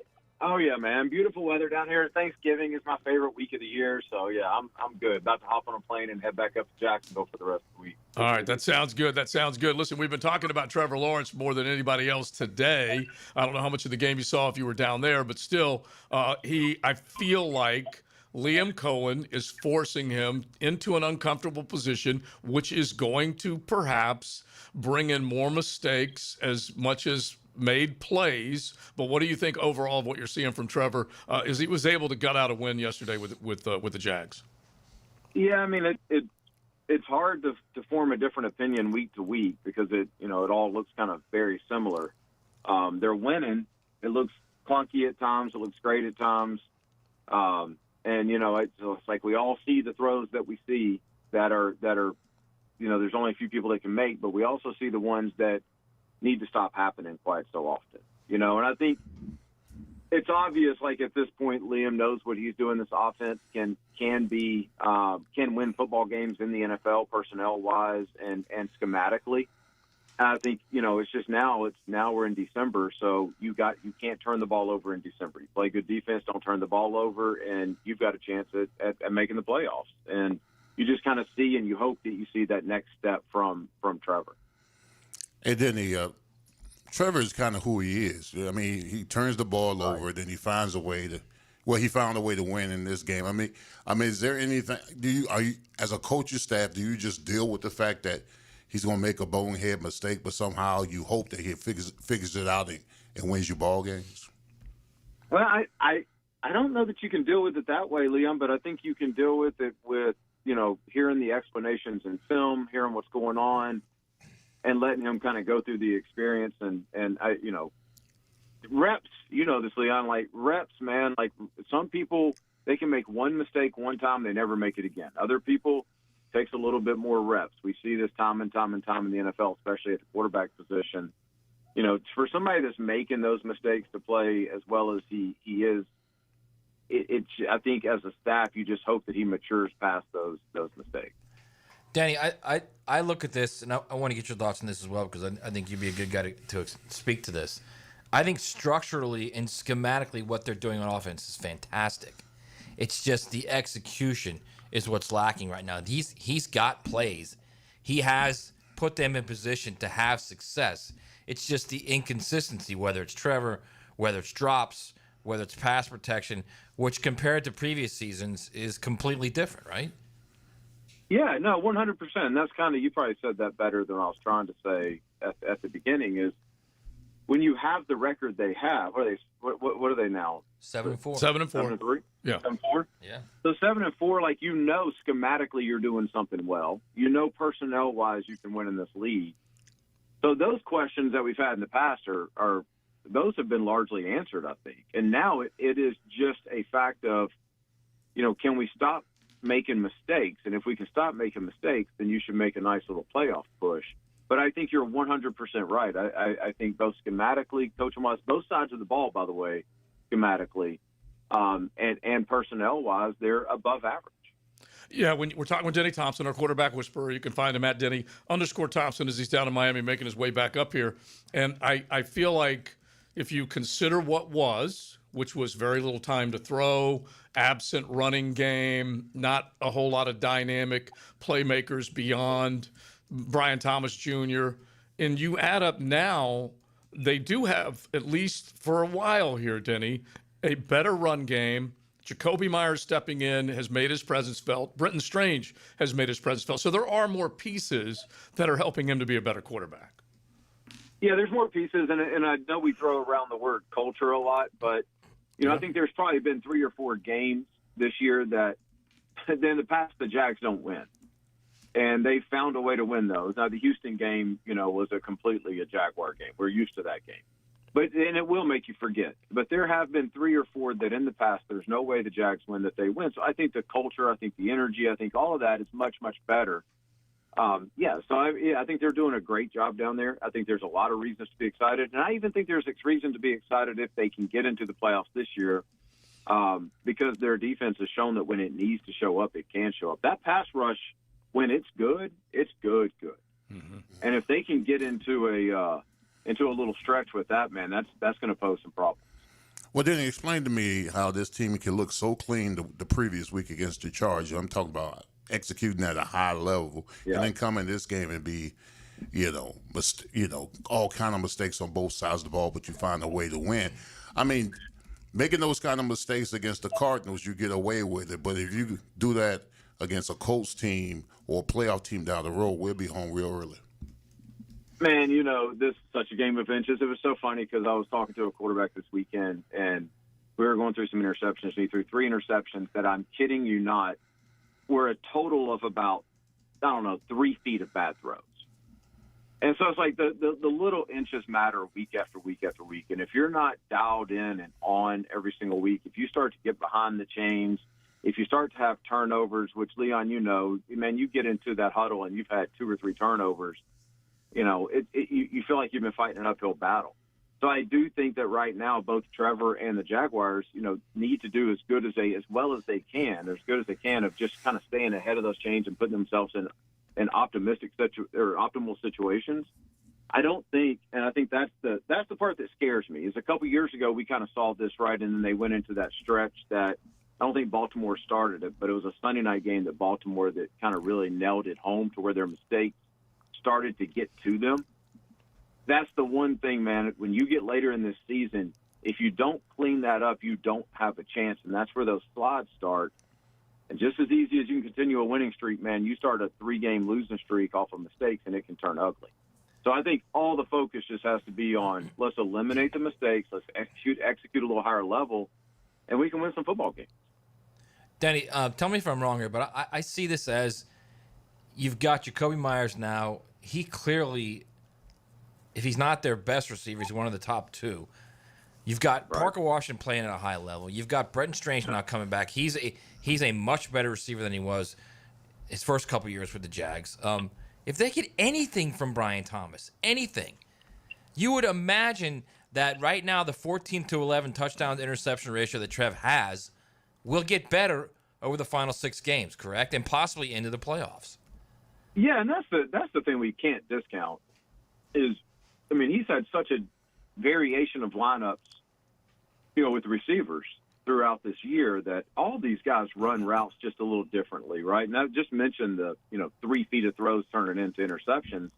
Oh, yeah, man. Beautiful weather down here. Thanksgiving is my favorite week of the year. So, yeah, I'm good. About to hop on a plane and head back up to Jacksonville for the rest of the week. All right, that sounds good. That sounds good. Listen, we've been talking about Trevor Lawrence more than anybody else today. I don't know how much of the game you saw if you were down there, but still, I feel like Liam Cohen is forcing him into an uncomfortable position, which is going to perhaps bring in more mistakes as much as made plays. But what do you think overall of what you're seeing from Trevor? Is he was able to gut out a win yesterday with the Jags? Yeah, I mean it's hard to form a different opinion week to week because it all looks kind of very similar. They're winning. It looks clunky at times. It looks great at times. And it's like we all see the throws that we see that are there's only a few people that can make, but we also see the ones that need to stop happening quite so often, and I think it's obvious, like at this point, Liam knows what he's doing. This offense can win football games in the NFL personnel wise and schematically. I think, it's just now we're in December. So you can't turn the ball over in December. You play good defense, don't turn the ball over, and you've got a chance at making the playoffs. And you just kind of see, and you hope that you see that next step from Trevor. And then Trevor is kind of who he is. I mean, he turns the ball over, then he finds a way to. Well, he found a way to win in this game. I mean, is there anything? Are you as a coaching staff? Do you just deal with the fact that he's going to make a bonehead mistake, but somehow you hope that he figures it out and wins you ball games? Well, I don't know that you can deal with it that way, Liam, but I think you can deal with it with hearing the explanations in film, hearing what's going on, and letting him kind of go through the experience. And I, reps, this, Leon, like reps, man, like some people, they can make one mistake one time, they never make it again. Other people takes a little bit more reps. We see this time and time and time in the NFL, especially at the quarterback position. For somebody that's making those mistakes to play as well as he is, I think as a staff, you just hope that he matures past those mistakes. Danny, I look at this, and I want to get your thoughts on this as well, because I think you'd be a good guy to speak to this. I think structurally and schematically what they're doing on offense is fantastic. It's just the execution is what's lacking right now. He's got plays. He has put them in position to have success. It's just the inconsistency, whether it's Trevor, whether it's drops, whether it's pass protection, which compared to previous seasons is completely different, right? Yeah, no, 100%. And that's kind of, you probably said that better than I was trying to say at the beginning, is when you have the record they have, what are they now? 7-4. 7-4. 7-3? Yeah. 7-4? Yeah. So 7-4, like, schematically you're doing something well. Personnel-wise you can win in this league. So those questions that we've had in the past are those have been largely answered, I think. And now it is just a fact of, can we stop making mistakes? And if we can stop making mistakes, then you should make a nice little playoff push. But I think you're 100% right. I think both schematically, coaching-wise, both sides of the ball, by the way, schematically, and personnel-wise, they're above average. Yeah, when we're talking with Denny Thompson, our quarterback whisperer, you can find him at Denny_Thompson as he's down in Miami making his way back up here. And I feel like if you consider what was, which was very little time to throw, absent running game, not a whole lot of dynamic playmakers beyond Brian Thomas Jr., and you add up now, they do have, at least for a while here, Denny, a better run game. Jacoby Myers stepping in has made his presence felt. Brenton Strange has made his presence felt. So there are more pieces that are helping him to be a better quarterback. Yeah, there's more pieces, and I know we throw around the word culture a lot, but, I think there's probably been 3 or 4 games this year that in the past the Jags don't win. And they found a way to win those. Now, the Houston game, was completely a Jaguar game. We're used to that game. And it will make you forget. But there have been 3 or 4 that in the past there's no way the Jags win that they win. So I think the culture, I think the energy, I think all of that is much, much better. So I think they're doing a great job down there. I think there's a lot of reasons to be excited. And I even think there's reason to be excited if they can get into the playoffs this year, because their defense has shown that when it needs to show up, it can show up. That pass rush, when it's good, it's good. Mm-hmm. And if they can get into a little stretch with that, man, that's going to pose some problems. Well, then explain to me how this team can look so clean the previous week against the Chargers. I'm talking about executing at a high level, and then come in this game and be, all kind of mistakes on both sides of the ball, but you find a way to win. I mean, making those kind of mistakes against the Cardinals, you get away with it. But if you do that against a Colts team or a playoff team down the road, we'll be home real early. Man, this is such a game of inches. It was so funny because I was talking to a quarterback this weekend, and we were going through some interceptions. And he threw 3 interceptions that, I'm kidding you not, were a total of about, 3 feet of bad throws. And so it's like the little inches matter week after week after week. And if you're not dialed in and on every single week, if you start to get behind the chains, if you start to have turnovers, which, Leon, you get into that huddle and you've had 2 or 3 turnovers, you feel like you've been fighting an uphill battle. So I do think that right now both Trevor and the Jaguars, need to do as well as they can, or as good as they can, of just kind of staying ahead of those chains and putting themselves in optimal situations. I don't think, and I think that's the part that scares me. Is a couple years ago we kind of saw this right, and then they went into that stretch that I don't think Baltimore started it, but it was a Sunday night game that Baltimore that kind of really nailed it home to where their mistakes started to get to them. That's the one thing, man, when you get later in this season, if you don't clean that up, you don't have a chance, and that's where those slides start. And just as easy as you can continue a winning streak, man, you start a 3-game losing streak off of mistakes, and it can turn ugly. So I think all the focus just has to be on, let's eliminate the mistakes, let's execute a little higher level, and we can win some football games. Danny, tell me if I'm wrong here, but I see this as you've got Jacoby Myers now. He clearly, if he's not their best receiver, he's one of the top two. You've got Parker Washington playing at a high level. You've got Brenton Strange not coming back. He's a much better receiver than he was his first couple years with the Jags. If they get anything from Brian Thomas, anything, you would imagine that right now the 14-11 touchdown to interception ratio that Trev has will get better over the final 6 games, correct? And possibly into the playoffs. Yeah, and that's the thing we can't discount is, I mean, he's had such a variation of lineups, with the receivers throughout this year that all these guys run routes just a little differently, right? And I just mentioned the 3 feet of throws turning into interceptions.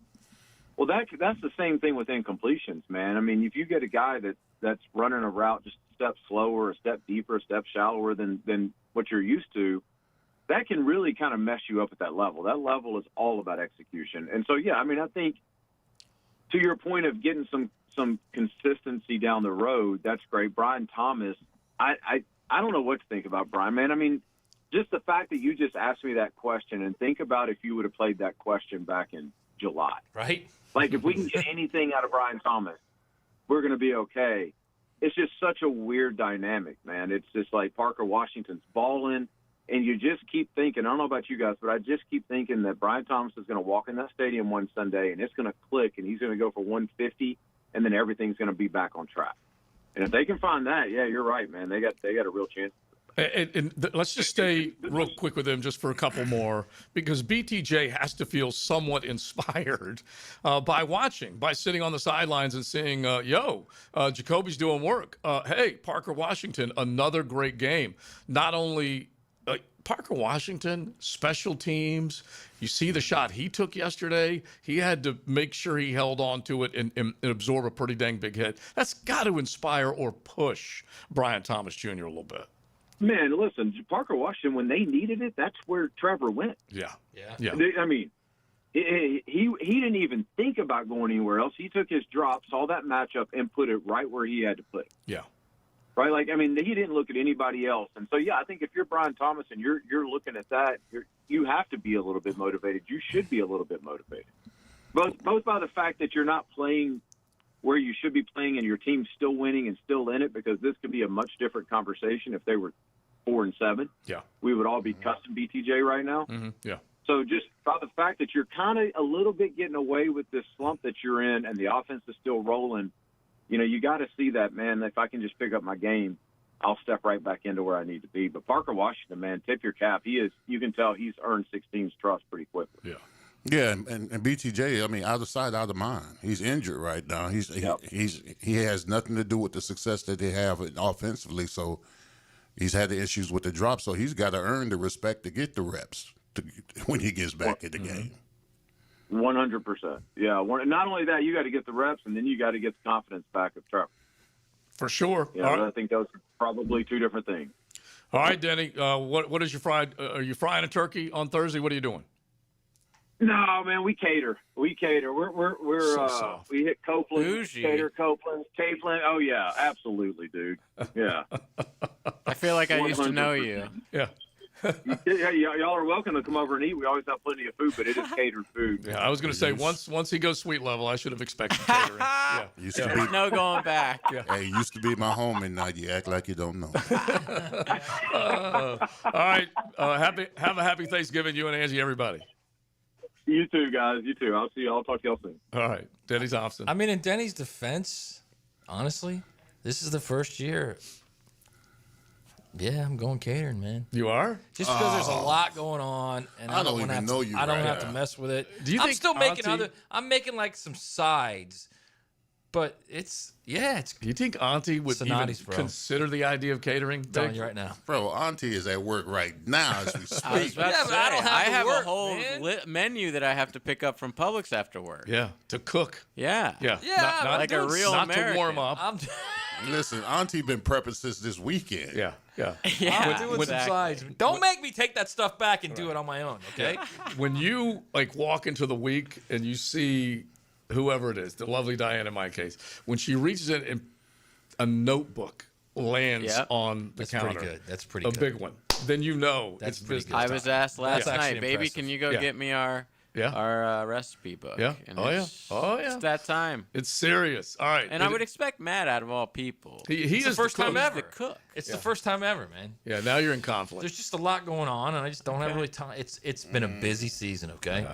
Well, that's the same thing with incompletions, man. I mean, if you get a guy that's running a route just a step slower, a step deeper, a step shallower than what you're used to, that can really kind of mess you up at that level. That level is all about execution. And so, yeah, I mean, I think to your point of getting some consistency down the road, that's great. Brian Thomas, I don't know what to think about Brian, man. I mean, just the fact that you just asked me that question, and think about if you would have played that question back in July. Right? Like, if we can get anything out of Brian Thomas, we're going to be okay. It's just such a weird dynamic, man. It's just like Parker Washington's balling, and you just keep thinking, I don't know about you guys, but I just keep thinking that Brian Thomas is going to walk in that stadium one Sunday, and it's going to click, and he's going to go for 150, and then everything's going to be back on track. And if they can find that, yeah, you're right, man. They got a real chance. And let's just stay real quick with him just for a couple more, because BTJ has to feel somewhat inspired by watching, by sitting on the sidelines and saying, Jacoby's doing work. Hey, Parker Washington, another great game. Not only Parker Washington, special teams. You see the shot he took yesterday. He had to make sure he held on to it and absorb a pretty dang big hit. That's got to inspire or push Brian Thomas Jr. a little bit. Man, listen, Parker Washington, when they needed it, that's where Trevor went. Yeah. I mean, he didn't even think about going anywhere else. He took his drop, saw that matchup, and put it right where he had to put it. Yeah. Right? Like, I mean, he didn't look at anybody else. And so, yeah, I think if you're Brian Thomas and you're looking at that, you have to be a little bit motivated. You should be a little bit motivated. Both by the fact that you're not playing where you should be playing and your team's still winning and still in it, because this could be a much different conversation if they were 4-7. Yeah. We would all be cussing BTJ right now. Mm-hmm. Yeah. So just by the fact that you're kind of a little bit getting away with this slump that you're in and the offense is still rolling, you got to see that, man. If I can just pick up my game, I'll step right back into where I need to be. But Parker Washington, man, tip your cap. You can tell he's earned 16's trust pretty quickly. Yeah. Yeah, and BTJ, I mean, out of sight, out of mind. He's injured right now. He has nothing to do with the success that they have offensively. So he's had the issues with the drop. So he's got to earn the respect to get the reps when he gets back in the game. 100%. Yeah. Not only that, you got to get the reps, and then you got to get the confidence back of Trevor. For sure. I think those are probably two different things. All right, Denny. What is your fried? Are you frying a turkey on Thursday? What are you doing? No, man, we cater. We hit Copeland, Bougie. cater Copeland. Oh yeah, absolutely, dude. Yeah. I feel like I used to know you. Yeah. Y'all are welcome to come over and eat. We always have plenty of food, but it is catered food. Yeah, I was going to say once he goes sweet level, I should have expected catering. Yeah. There's no going back. Yeah. Hey, you used to be my home, and now you act like you don't know. All right. Have a happy Thanksgiving, you and Angie, everybody. You too, guys. You too. I'll see you. I'll talk to y'all soon. All right. Denny Thompson. I mean, in Denny's defense, honestly, this is the first year. Yeah, I'm going catering, man. You are? Just because there's a lot going on, and I don't even know you. I don't have to mess with it. Do you I'm think still making Auntie- I'm making like some sides, but it's. Do you think Auntie would Sonati's, even bro. consider the idea of catering? I'm telling you right now. Bro, Auntie is at work right now as we speak. I was about to say, I don't have to have work, a whole man. menu that I have to pick up from Publix after work. Yeah, to cook. Yeah. Yeah. Yeah, like a real not American. to warm up. Listen, Auntie been prepping since this weekend. Yeah. I'm doing some sides. Don't make me take that stuff back and do it on my own, okay? When you walk into the week and you see whoever it is, the lovely Diane in my case, when she reaches in and a notebook lands on the That's counter. pretty good. That's pretty a good. big one. then you know That's it's pretty business good. I time. was asked last That's night, actually baby, impressive. can you go Yeah. get me our recipe book? Yeah. And Oh, yeah. it's- Oh, yeah. It's that time. It's serious. All right. And I would expect Matt out of all people. He It's the is first time cook. ever. the cook. It's the first time ever, man. Yeah, now you're in conflict. There's just a lot going on, and I just don't have really time. It's been a busy season, okay?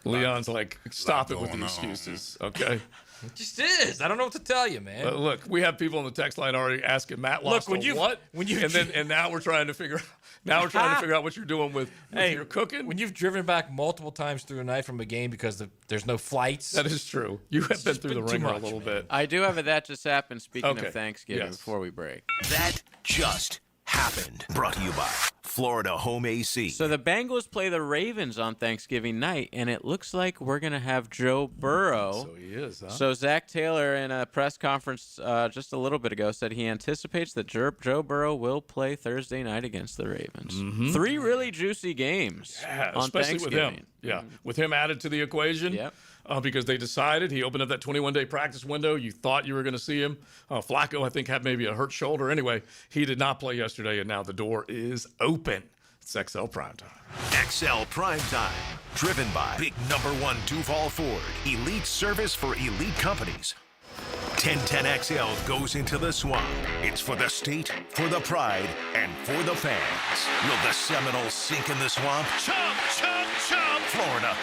Leon's like, stop it with the going on, excuses, okay? It just is. I don't know what to tell you, man. Look, we have people on the text line already asking Matt lost when a you- what? when you- and now we're trying to figure out what you're doing with your cooking. When you've driven back multiple times through the night from a game because there's no flights. That is true. You have been through the too ringer much, a little man. bit. I do have a That Just Happened, speaking Okay. of Thanksgiving, Yes. before we break. That just happened. Brought to you by Florida Home AC. So the Bengals play the Ravens on Thanksgiving night, and it looks like we're going to have Joe Burrow. So he is, huh? So Zach Taylor, in a press conference just a little bit ago, said he anticipates that Joe Burrow will play Thursday night against the Ravens. 3 really juicy games Yeah, on especially with Thanksgiving. him. Yeah, with him added to the equation. Yep. Because they decided he opened up that 21-day practice window. You thought you were going to see him. Flacco, I think, had maybe a hurt shoulder. Anyway, he did not play yesterday, and now the door is open. It's XL Primetime. XL Primetime. Driven by Big Number 1 Duval Ford. Elite service for elite companies. 1010XL goes into the swamp. It's for the state, for the pride, and for the fans. Will the Seminoles sink in the swamp? Chomp, chomp, chomp!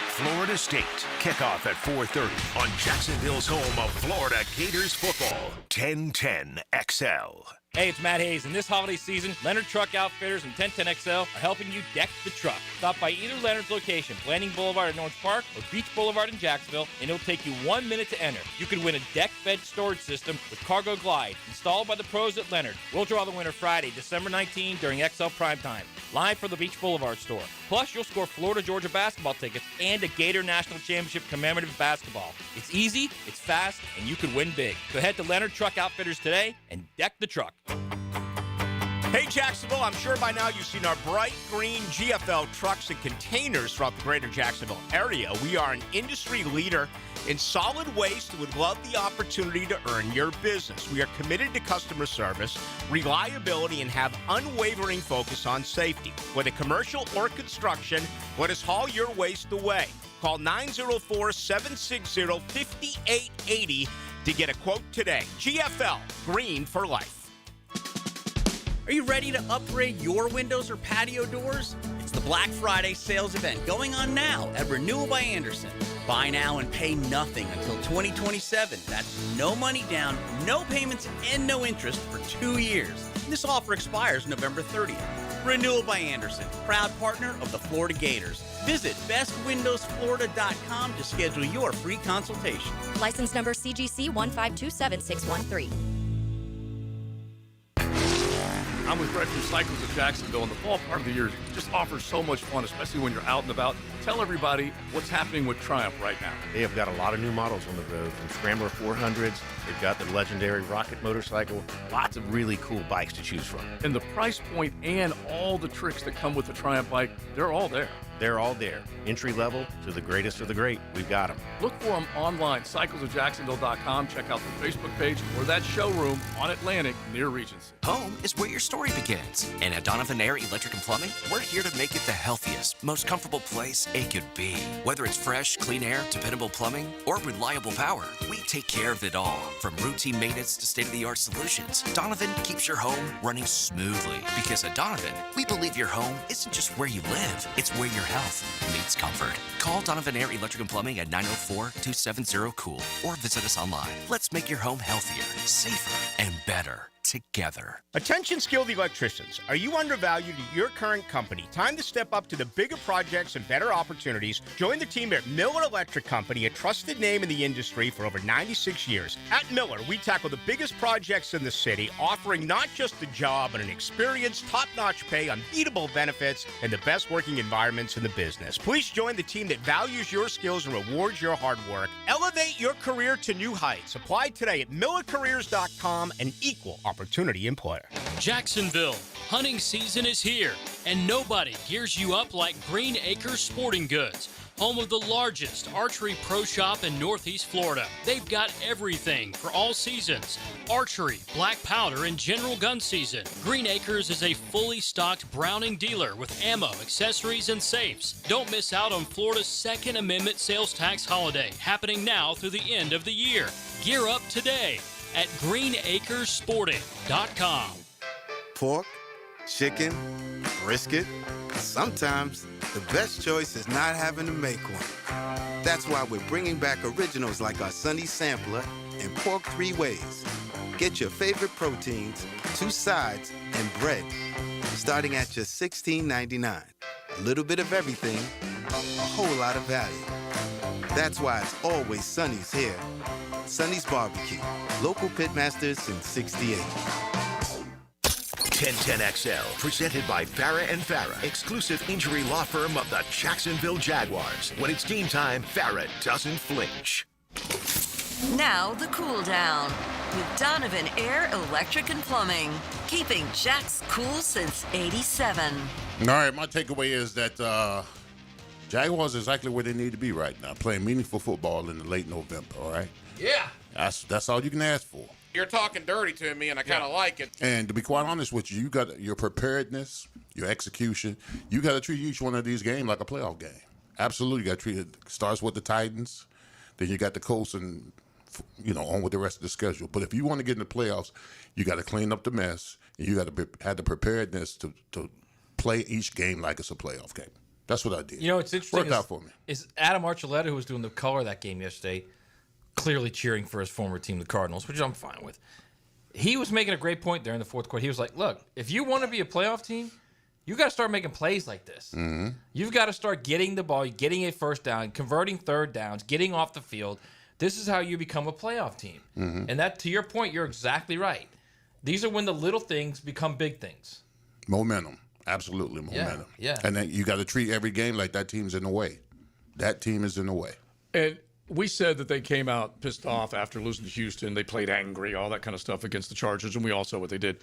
Florida State. Kickoff at 4:30 on Jacksonville's home of Florida Gators football. 1010XL. Hey, it's Matt Hayes, and this holiday season, Leonard Truck Outfitters and 1010XL are helping you deck the truck. Stop by either Leonard's location, Blanding Boulevard in Orange Park or Beach Boulevard in Jacksonville, and it'll take you 1 minute to enter. You can win a deck-fed storage system with Cargo Glide, installed by the pros at Leonard. We'll draw the winner Friday, December 19 during XL Primetime, live from the Beach Boulevard store. Plus, you'll score Florida-Georgia basketball tickets and a Gator National Championship commemorative basketball. It's easy, it's fast, and you can win big. So head to Leonard Truck Outfitters today and deck the truck. Hey, Jacksonville, I'm sure by now you've seen our bright green GFL trucks and containers throughout the greater Jacksonville area. We are an industry leader in solid waste and would love the opportunity to earn your business. We are committed to customer service, reliability, and have unwavering focus on safety. Whether commercial or construction, let us haul your waste away. Call 904-760-5880 to get a quote today. GFL, green for life. Are you ready to upgrade your windows or patio doors? It's the Black Friday sales event going on now at Renewal by Andersen. Buy now and pay nothing until 2027. That's no money down, no payments, and no interest for 2 years. This offer expires November 30th. Renewal by Andersen, proud partner of the Florida Gators. Visit bestwindowsflorida.com to schedule your free consultation. License number CGC 1527613. I'm with Greg from Cycles of Jacksonville, and the fall part of the year just offers so much fun, especially when you're out and about. Tell everybody what's happening with Triumph right now. They have got a lot of new models on the road, from Scrambler 400s. They've got the legendary Rocket motorcycle. Lots of really cool bikes to choose from. And the price point and all the tricks that come with the Triumph bike, they're all there. They're all there. Entry level to the greatest of the great. We've got them. Look for them online, cyclesofjacksonville.com. Check out the Facebook page or that showroom on Atlantic near Regency. Home is where your story begins. And at Donovan Air Electric and Plumbing, we're here to make it the healthiest, most comfortable place it could be. Whether it's fresh, clean air, dependable plumbing, or reliable power, we take care of it all. From routine maintenance to state-of-the-art solutions, Donovan keeps your home running smoothly. Because at Donovan, we believe your home isn't just where you live, it's where your health meets comfort. Call Donovan Air Electric and Plumbing at 904-270-COOL or visit us online. Let's make your home healthier, safer, and better together. Attention skilled electricians. Are you undervalued at your current company? Time to step up to the bigger projects and better opportunities. Join the team at Miller Electric Company, a trusted name in the industry for over 96 years. At Miller, we tackle the biggest projects in the city, offering not just a job, but an experience, top-notch pay, unbeatable benefits, and the best working environments in the business. Please join the team that values your skills and rewards your hard work. Elevate your career to new heights. Apply today at millercareers.com, an equal opportunity employer. Jacksonville, hunting season is here, and nobody gears you up like Green Acres Sporting Goods. home of the largest archery pro shop in Northeast Florida. They've got everything for all seasons: archery, black powder, and general gun season. Green Acres is a fully stocked Browning dealer with ammo, accessories, and safes. Don't miss out on Florida's Second Amendment sales tax holiday, happening now through the end of the year. Gear up today at greenacresporting.com. Pork, chicken, brisket. Sometimes the best choice is not having to make one. That's why we're bringing back originals like our Sunny Sampler and Pork 3 Ways. Get your favorite proteins, 2 sides, and bread, starting at just $16.99. A little bit of everything, a whole lot of value. That's why it's always Sunny's here. Sunny's Barbecue, local pitmasters since '68. 1010XL, presented by Farrah & Farrah, exclusive injury law firm of the Jacksonville Jaguars. When it's game time, Farrah doesn't flinch. Now the cool down with Donovan Air Electric and Plumbing, keeping Jack's cool since '87. All right, my takeaway is that Jaguars is exactly where they need to be right now, playing meaningful football in the late November, all right? Yeah. That's all you can ask for. You're talking dirty to me, and I kind of like it. And to be quite honest with you, you got your preparedness, your execution. You got to treat each one of these games like a playoff game. Absolutely, you got to treat it. Starts with the Titans, then you got the Colts, and on with the rest of the schedule. But if you want to get in the playoffs, you got to clean up the mess, and you got to have the preparedness to play each game like it's a playoff game. That's what I did. It's interesting. Worked out for me. Is Adam Archuleta, who was doing the color of that game yesterday, clearly cheering for his former team, the Cardinals, which I'm fine with. He was making a great point there in the fourth quarter. He was like, look, if you want to be a playoff team, you got to start making plays like this. Mm-hmm. You've got to start getting the ball, getting a first down, converting third downs, getting off the field. This is how you become a playoff team. Mm-hmm. And that, to your point, you're exactly right. These are when the little things become big things. Momentum. Absolutely momentum. Yeah. And then you got to treat every game like that team's in the way. That team is in the way. And we said that they came out pissed off after losing to Houston. They played angry, all that kind of stuff against the Chargers, and we all saw what they did.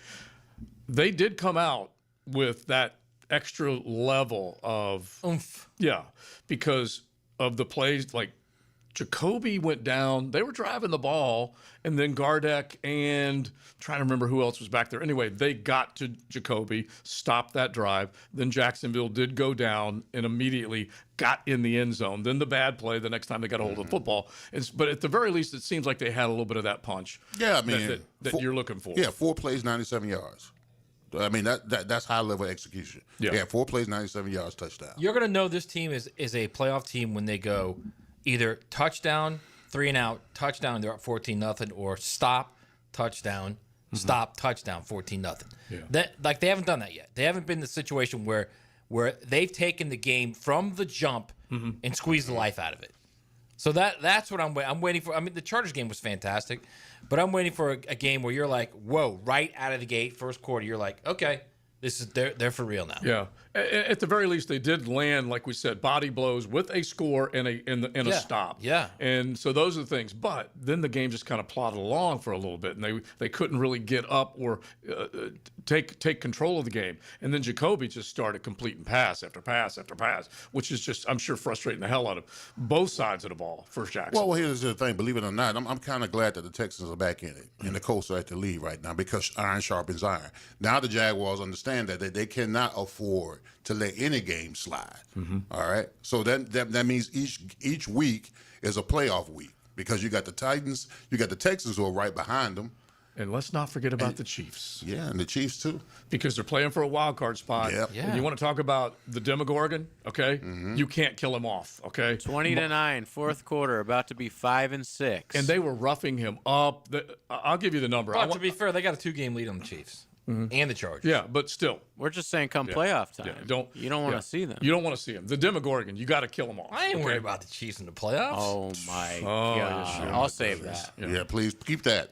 They did come out with that extra level of oomph. Yeah, because of the plays. Like Jacoby went down. They were driving the ball, and then Gardeck and trying to remember who else was back there. Anyway, they got to Jacoby, stopped that drive. Then Jacksonville did go down and immediately got in the end zone. Then the bad play the next time they got a hold of the football. But at the very least, it seems like they had a little bit of that punch. Yeah, I mean, that you're looking for. Yeah, 4 plays, 97 yards. I mean, that's high level execution. Yeah, 4 plays, 97 yards, touchdown. You're going to know this team is a playoff team when they go either touchdown, 3 and out, touchdown, they're up 14-0, or stop, touchdown, stop, touchdown, 14-0. Yeah. They haven't done that yet. They haven't been in the situation where they've taken the game from the jump and squeezed the life out of it. So that's what I'm waiting for. I mean, the Chargers game was fantastic, but I'm waiting for a game where you're like, whoa, right out of the gate, first quarter, you're like, okay, they're for real now. Yeah. At the very least, they did land, like we said, body blows with a score and a stop. Yeah. And so those are the things. But then the game just kind of plodded along for a little bit, and they couldn't really get up or take control of the game. And then Jacoby just started completing pass after pass after pass, which is just, I'm sure, frustrating the hell out of both sides of the ball for Jackson. Well, here's the thing. Believe it or not, I'm kind of glad that the Texans are back in it, and the Colts are at the lead right now because iron sharpens iron. Now the Jaguars understand that they cannot afford to let any game slide. All right, so that means each week is a playoff week because you got the Titans, you got the Texans who are right behind them. And let's not forget about the Chiefs. Yeah, and the Chiefs too. Because they're playing for a wild card spot. Yep. Yeah. And you want to talk about the Demogorgon, okay? You can't kill him off, okay? 20-9, fourth quarter, about to be 5-6. And they were roughing him up. I'll give you the number. But to be fair, they got a 2-game lead on the Chiefs and the Chargers. Yeah, but still. We're just saying come playoff time. You don't want to see them. You don't want to see them. The Demogorgon, you got to kill them off. I ain't worried about the Chiefs in the playoffs. Oh, my God. I'll save that. Yeah, please keep that.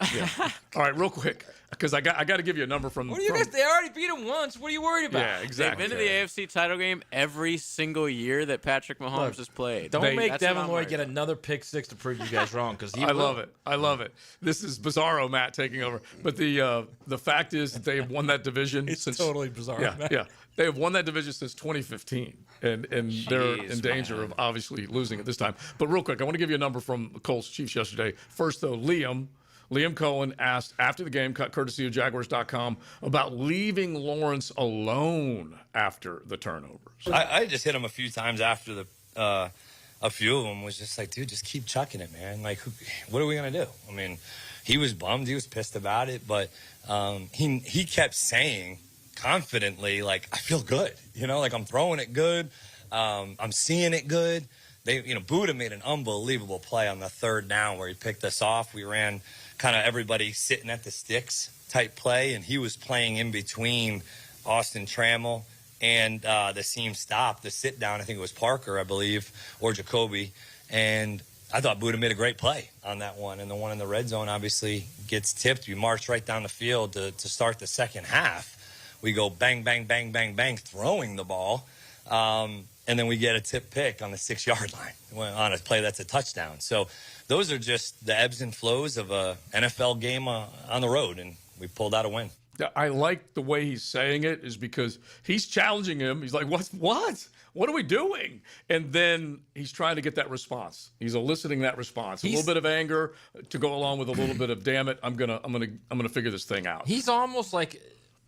All right, real quick, because I got to give you a number from. What do you guys? They already beat them once. What are you worried about? Yeah, exactly. They've been to the AFC title game every single year that Patrick Mahomes has played. Don't make Devin Lloyd get another pick 6 to prove you guys wrong, because I love it. I love it. This is Bizarro Matt taking over. But the fact is that they have won that division since totally bizarre. Yeah, Matt. Yeah. They have won that division since 2015. and they're in danger of obviously losing it this time. But real quick, I want to give you a number from the Colts Chiefs yesterday. First, though, Liam Cohen asked after the game, courtesy of Jaguars.com, about leaving Lawrence alone after the turnovers. I just hit him a few times after a few of them was just like, dude, just keep chucking it, man. Like, what are we going to do? I mean, he was bummed. He was pissed about it. But he kept saying confidently, like, I feel good. Like I'm throwing it good. I'm seeing it good. Buddha made an unbelievable play on the third down where he picked us off. We ran kind of everybody sitting at the sticks type play, and he was playing in between Austin Trammell and the seam stop, the sit down. I think it was Parker, I believe, or Jacoby. And I thought Buddha made a great play on that one. And the one in the red zone obviously gets tipped. We march right down the field to start the second half. We go bang, bang, bang, bang, bang, throwing the ball. And then we get a tip pick on the 6-yard line on a play that's a touchdown. So those are just the ebbs and flows of a NFL game on the road, and we pulled out a win. I like the way he's saying it is because he's challenging him. He's like, what? What are we doing? And then he's trying to get that response. He's eliciting that response. A little bit of anger to go along with a little bit of, damn it, I'm gonna figure this thing out. He's almost like,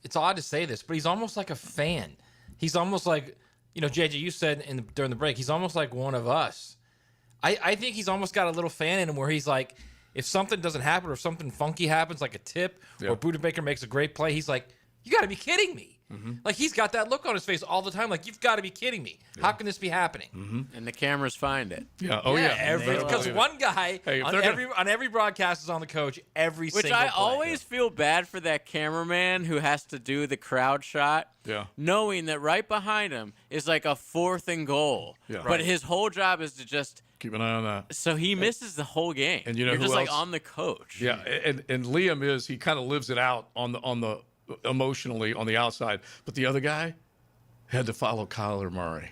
it's odd to say this, but he's almost like a fan. He's almost like, JJ, you said during the break, he's almost like one of us. I think he's almost got a little fan in him where he's like, if something doesn't happen or if something funky happens, like a tip or Buddha Baker makes a great play, he's like, you got to be kidding me. Mm-hmm. Like, he's got that look on his face all the time. Like, you've got to be kidding me. Yeah. How can this be happening? Mm-hmm. And the cameras find it. Yeah. Oh, yeah. Because one guy on every broadcast is on the coach every single play. Which I always feel bad for that cameraman who has to do the crowd shot, knowing that right behind him is like a 4th and goal. Yeah. But his whole job is to just keep an eye on that. So he misses the whole game. And you're just else? Like on the coach. Yeah. And Liam he kind of lives it out on the emotionally on the outside, but the other guy had to follow Kyler Murray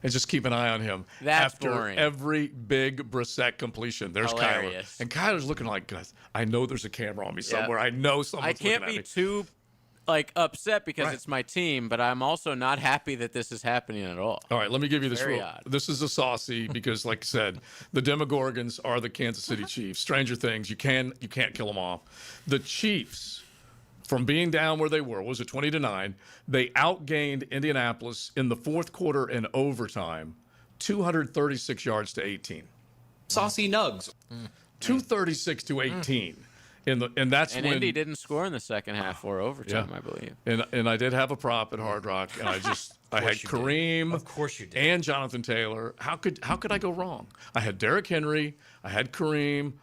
and just keep an eye on him. That's after boring. Every big Brissett completion. There's hilarious. Kyler, and Kyler's looking like, guys, I know there's a camera on me somewhere. I know someone's looking at me. I can't be too upset because it's my team, but I'm also not happy that this is happening at all. All right, let me give you this Very rule. odd. This is a saucy because, like I said, the Demogorgons are the Kansas City Chiefs. Stranger things, you can't kill them off. The Chiefs, from being down where they were, was it 20-9? They outgained Indianapolis in the fourth quarter in overtime, 236 yards to 18. Saucy nugs. 236 to 18. And that's when Indy didn't score in the second half or overtime, I believe. And I did have a prop at Hard Rock, and I had Kareem, of course you did, and Jonathan Taylor. How could I go wrong? I had Derrick Henry, I had Kareem.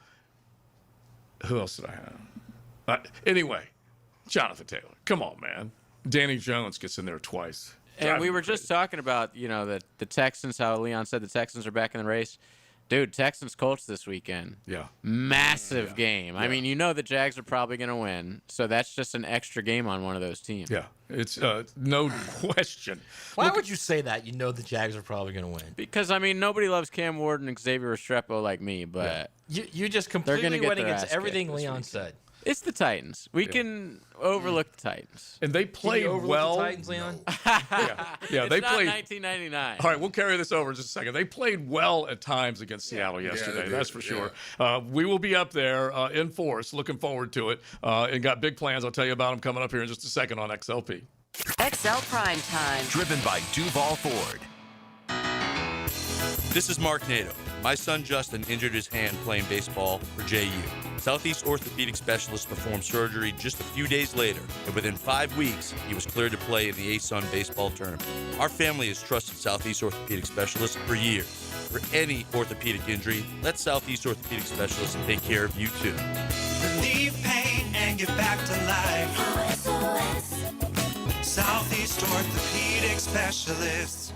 Who else did I have? Anyway, Jonathan Taylor. Come on, man. Danny Jones gets in there twice. And we were just talking about, the Texans, how Leon said the Texans are back in the race. Dude, Texans-Colts this weekend. Yeah. Massive game. Yeah. I mean, the Jags are probably going to win, so that's just an extra game on one of those teams. Yeah, it's no question. Why would you say that? The Jags are probably going to win. Because, nobody loves Cam Ward and Xavier Restrepo like me, but you're just completely went against everything Leon said. It's the Titans. We can overlook the Titans. And they played well. The Titans, Leon? Yeah, they played 1999. All right, we'll carry this over just a second. They played well at times against Seattle yesterday. That's for sure. We will be up there in force. Looking forward to it. And got big plans. I'll tell you about them coming up here in just a second on XLP. XL Primetime. Driven by Duval Ford. This is Mark Nato. My son Justin injured his hand playing baseball for JU. Southeast Orthopedic Specialist performed surgery just a few days later, and within 5 weeks, he was cleared to play in the ASUN baseball tournament. Our family has trusted Southeast Orthopedic Specialists for years. For any orthopedic injury, let Southeast Orthopedic Specialists take care of you too. Relieve pain and get back to life. Southeast Orthopedic Specialists.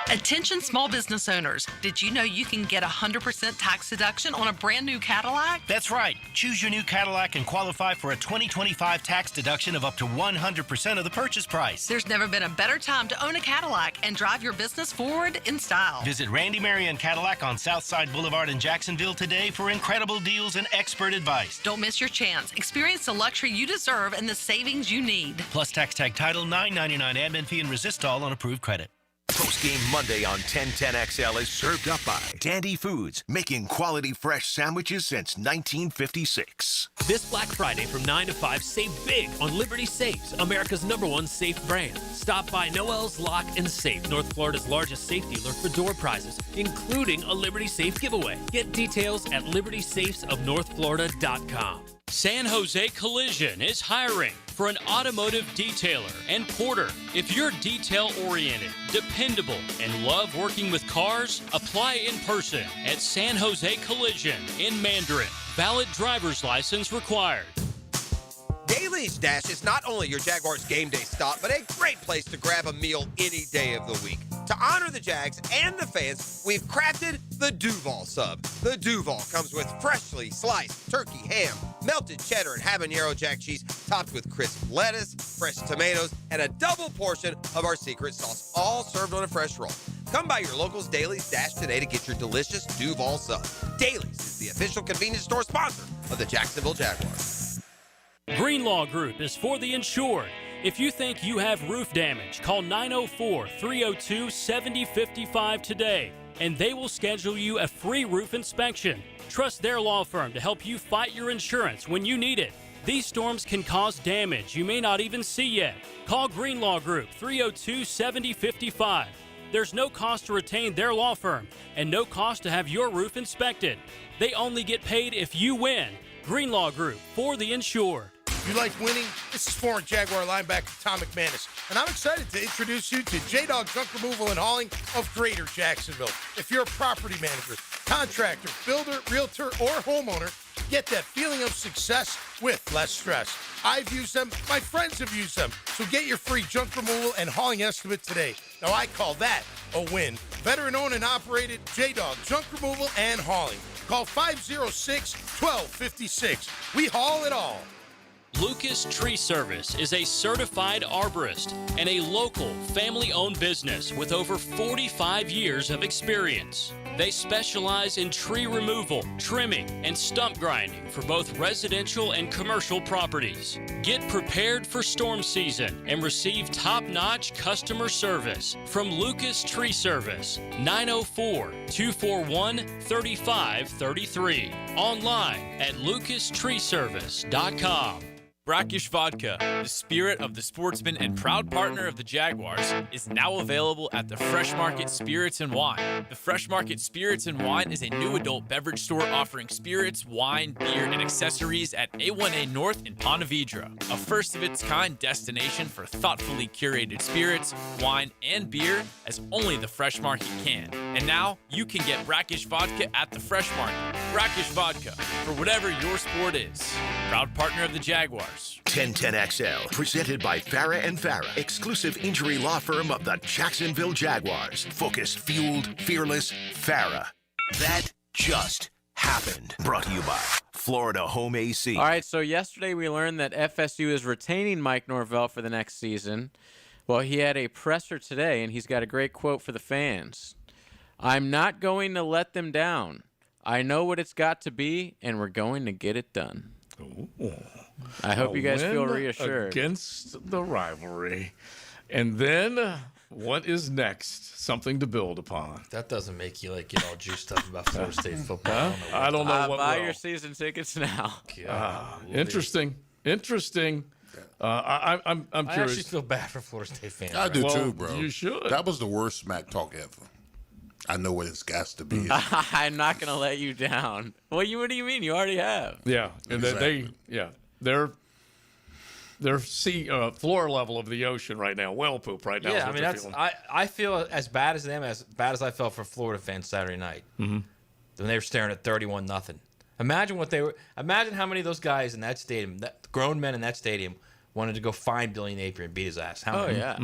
Attention small business owners. Did you know you can get 100% tax deduction on a brand new Cadillac? That's right. Choose your new Cadillac and qualify for a 2025 tax deduction of up to 100% of the purchase price. There's never been a better time to own a Cadillac and drive your business forward in style. Visit Randy Marion Cadillac on Southside Boulevard in Jacksonville today for incredible deals and expert advice. Don't miss your chance. Experience the luxury you deserve and the savings you need. Plus tax tag title, $9.99 admin fee and resistol on approved credit. Post-game Monday on 1010XL is served up by Dandy Foods, making quality fresh sandwiches since 1956. This Black Friday from 9 to 5, save big on Liberty Safes, America's #1 safe brand. Stop by Noel's Lock and Safe, North Florida's largest safe dealer for door prizes, including a Liberty Safe giveaway. Get details at libertysafesofnorthflorida.com. San Jose Collision is hiring for an automotive detailer and porter. If you're detail-oriented, dependable, and love working with cars, apply in person at San Jose Collision in Mandarin. Valid driver's license required. Daly's Dash is not only your Jaguars game day stop, but a great place to grab a meal any day of the week. To honor the Jags and the fans, we've crafted the Duval Sub. The Duval comes with freshly sliced turkey ham, melted cheddar and habanero jack cheese, topped with crisp lettuce, fresh tomatoes, and a double portion of our secret sauce, all served on a fresh roll. Come by your local's Daly's Dash today to get your delicious Duval Sub. Daly's is the official convenience store sponsor of the Jacksonville Jaguars. Greenlaw Group is for the insured. If you think you have roof damage, call 904-302-7055 today, and they will schedule you a free roof inspection. Trust their law firm to help you fight your insurance when you need it. These storms can cause damage you may not even see yet. Call Greenlaw Group, 302-7055. There's no cost to retain their law firm and no cost to have your roof inspected. They only get paid if you win. Greenlaw Group, for the insured. You like winning? This is former Jaguar linebacker Tom McManus, and I'm excited to introduce you to J-Dog Junk Removal and Hauling of Greater Jacksonville. If you're a property manager, contractor, builder, realtor, or homeowner, get that feeling of success with less stress. I've used them. My friends have used them. So get your free junk removal and hauling estimate today. Now, I call that a win. Veteran-owned and operated J-Dog Junk Removal and Hauling. Call 506-1256. We haul it all. Lucas Tree Service is a certified arborist and a local family-owned business with over 45 years of experience. They specialize in tree removal, trimming, and stump grinding for both residential and commercial properties. Get prepared for storm season and receive top-notch customer service from Lucas Tree Service, 904-241-3533. Online at lucastreeservice.com. Brackish Vodka, the spirit of the sportsman and proud partner of the Jaguars, is now available at the Fresh Market Spirits and Wine. The Fresh Market Spirits and Wine is a new adult beverage store offering spirits, wine, beer, and accessories at A1A North in Ponte Vedra, a first-of-its-kind destination for thoughtfully curated spirits, wine, and beer as only the Fresh Market can. And now, you can get Brackish Vodka at the Fresh Market. Brackish Vodka, for whatever your sport is. Proud partner of the Jaguars. 1010XL, presented by Farah and Farah, exclusive injury law firm of the Jacksonville Jaguars. Focused, fueled, fearless, Farah. That just happened. Brought to you by Florida Home AC. All right, so yesterday we learned that FSU is retaining Mike Norvell for the next season. Well, he had a presser today, and he's got a great quote for the fans. "I'm not going to let them down. I know what it's got to be, and we're going to get it done." Ooh. I hope you guys feel Win reassured. Against the rivalry. And then what is next? Something to build upon. That doesn't make you get all juiced up about Florida State football. I don't know what buy will. your season tickets now. Interesting. I'm I curious. actually feel bad for Florida State fans. I do Well, too, bro. you should. That was the worst smack talk ever. I know what it's got to be. I'm not going to let you down. What do you mean? You already have. Yeah, and Exactly. they're floor level of the ocean right now. Whale poop right now. is Yeah, I what mean they're that's feeling. I feel as bad as them, as bad as I felt for Florida fans Saturday night when they were staring at 31-0. Imagine how many of those guys in that stadium, grown men in that stadium, wanted to go find Billy Napier and beat his ass. How many? Yeah.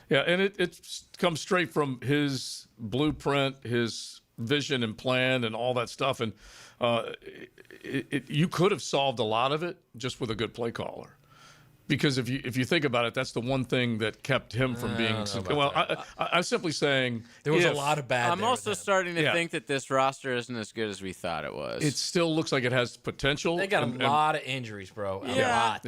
Yeah, and it comes straight from his blueprint, his vision and plan, and all that stuff. And you could have solved a lot of it just with a good play caller. Because if you think about it, that's the one thing that kept him from being. I'm simply saying there was a lot of bad. I'm also starting to think that this roster isn't as good as we thought it was. It still looks like it has potential. They got a lot of injuries, bro. A lot.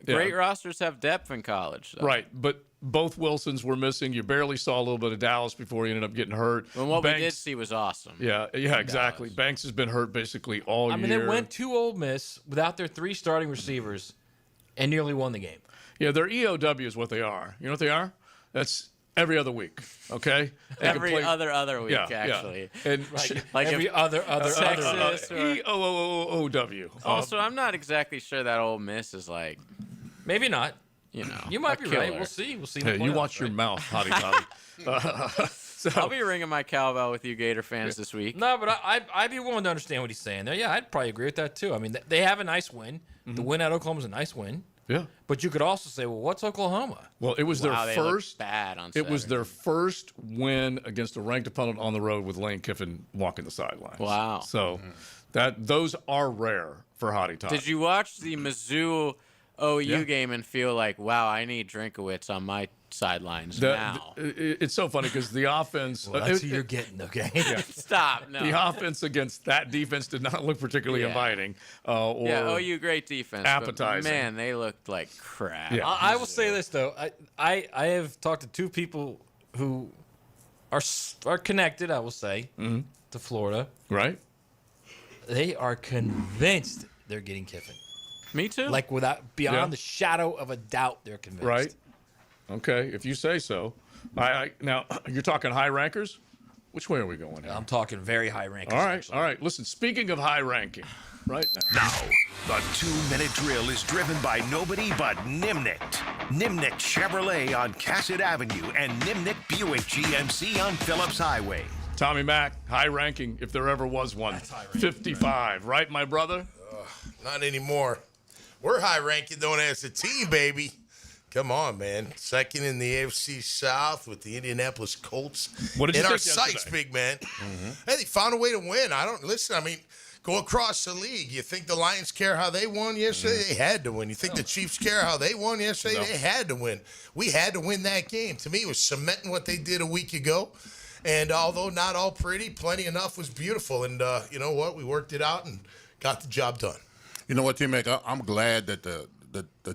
Great rosters have depth in college, though. Right, but both Wilsons were missing. You barely saw a little bit of Dallas before he ended up getting hurt. And what we did see was awesome. Yeah, exactly. Dallas. Banks has been hurt basically all year. I mean, they went to Ole Miss without their 3 starting receivers and nearly won the game. Yeah, their EOW is what they are. You know what they are? That's every other week, okay? Every other week, actually. Yeah. And like every other Texas EOOOW. Also, I'm not exactly sure that Ole Miss is like, maybe not. You know, you might be killer. right. We'll see. We'll see. Hey, you watch your mouth, Hottie Toddy. So, I'll be ringing my cowbell with you Gator fans this week. No, but I'd be willing to understand what he's saying there. Yeah, I'd probably agree with that too. I mean, they have a nice win. Mm-hmm. The win at Oklahoma is a nice win. Yeah. But you could also say, well, what's Oklahoma? Well, it was their They first. looked bad on It was Saturday. their first win against a ranked opponent on the road with Lane Kiffin walking the sidelines. Wow. So those are rare for Hottie Toddy. Did you watch the Mizzou OU game and feel like, wow, I need Drinkowitz on my sidelines now? It's so funny because the offense. Well, that's who you're getting, okay? Yeah. Stop. No. The offense against that defense did not look particularly inviting. Or OU great defense. appetizing. But man, they looked like crap. Yeah. I will say this though. I have talked to 2 people who are connected. I will say to Florida. Right. They are convinced they're getting Kiffin. Me too. Like beyond the shadow of a doubt, they're convinced. Right. Okay, if you say so. Now you're talking high rankers. Which way are we going here? I'm talking very high rankings. All right, actually. all right. Listen, speaking of high ranking, right now, the 2-minute drill is driven by nobody but Nimnicht. Nimnicht Chevrolet on Cassett Avenue and Nimnicht Buick GMC on Phillips Highway. Tommy Mack, high ranking if there ever was one. 55, right, my brother? Not anymore. We're high ranking though as a team, baby. Come on, man. Second in the AFC South with the Indianapolis Colts. What did you in our think sights, yesterday? big man. Hey, they found a way to win. I mean, go across the league. You think the Lions care how they won yesterday? They had to win. You think the Chiefs care how they won yesterday? They had to win. We had to win that game. To me, it was cementing what they did a week ago. And although not all pretty, plenty enough was beautiful. And you know what? We worked it out and got the job done. You know what, T-Mac? I'm glad that the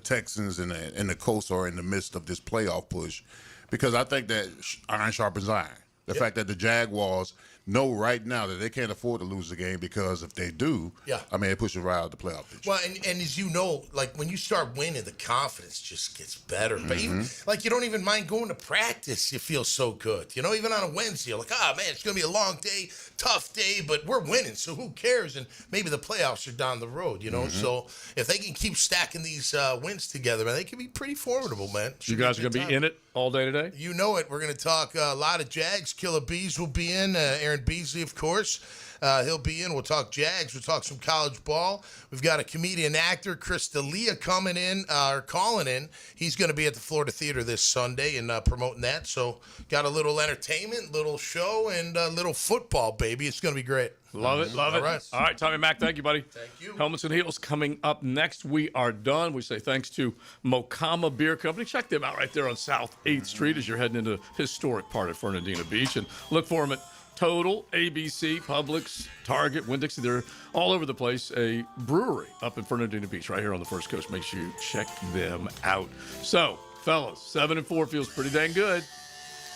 Texans and the Colts are in the midst of this playoff push, because I think that iron sharpens iron. The fact that the Jaguars know right now that they can't afford to lose the game, because if they do, I mean, it pushes right out of the playoff picture. Well, and as you know, like when you start winning, the confidence just gets better. But even, like, you don't even mind going to practice. You feel so good. You know, even on a Wednesday, you're like, man, it's going to be a long day, tough day, but we're winning, so who cares? And maybe the playoffs are down the road, you know? So if they can keep stacking these wins together, man, they can be pretty formidable, man. You guys are going to be in it all day today? You know it. We're going to talk a lot of Jags. Killer Bees will be in. Aaron Beasley, of course. He'll be in. We'll talk Jags. We'll talk some college ball. We've got a comedian actor, Chris D'Elia, calling in. He's going to be at the Florida Theater this Sunday and promoting that. So got a little entertainment, little show, and a little football, baby. It's going to be great. Love it, love it. All right, Tommy Mack, thank you, buddy. Thank you. Helmets and Heels coming up next. We are done. We say thanks to Mokama Beer Company. Check them out right there on South 8th Street as you're heading into historic part of Fernandina Beach. And look for them at Total, ABC, Publix, Target, Winn-Dixie. They're all over the place. A brewery up in Fernandina Beach right here on the First Coast. Make sure you check them out. So, fellas, 7-4 feels pretty dang good.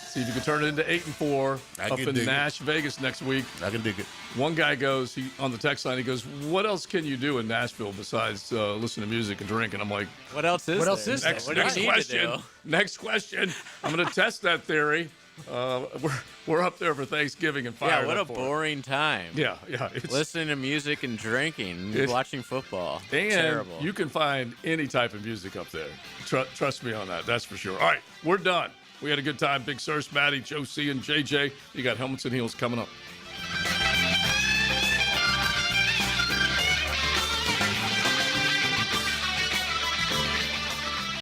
See if you can turn it into 8-4 up in Nash, Vegas next week. I can dig it. One guy goes, on the text line, he goes, what else can you do in Nashville besides listen to music and drink? And I'm like, what else is there? Next question. I'm going to test that theory. We're up there for Thanksgiving and fire. Yeah, what a boring time. Yeah. Listening to music and drinking, watching football. And terrible. You can find any type of music up there. Trust me on that. That's for sure. All right, we're done. We had a good time. Big Sirs, Maddie, Joe C, and JJ. You got Helmets and Heels coming up.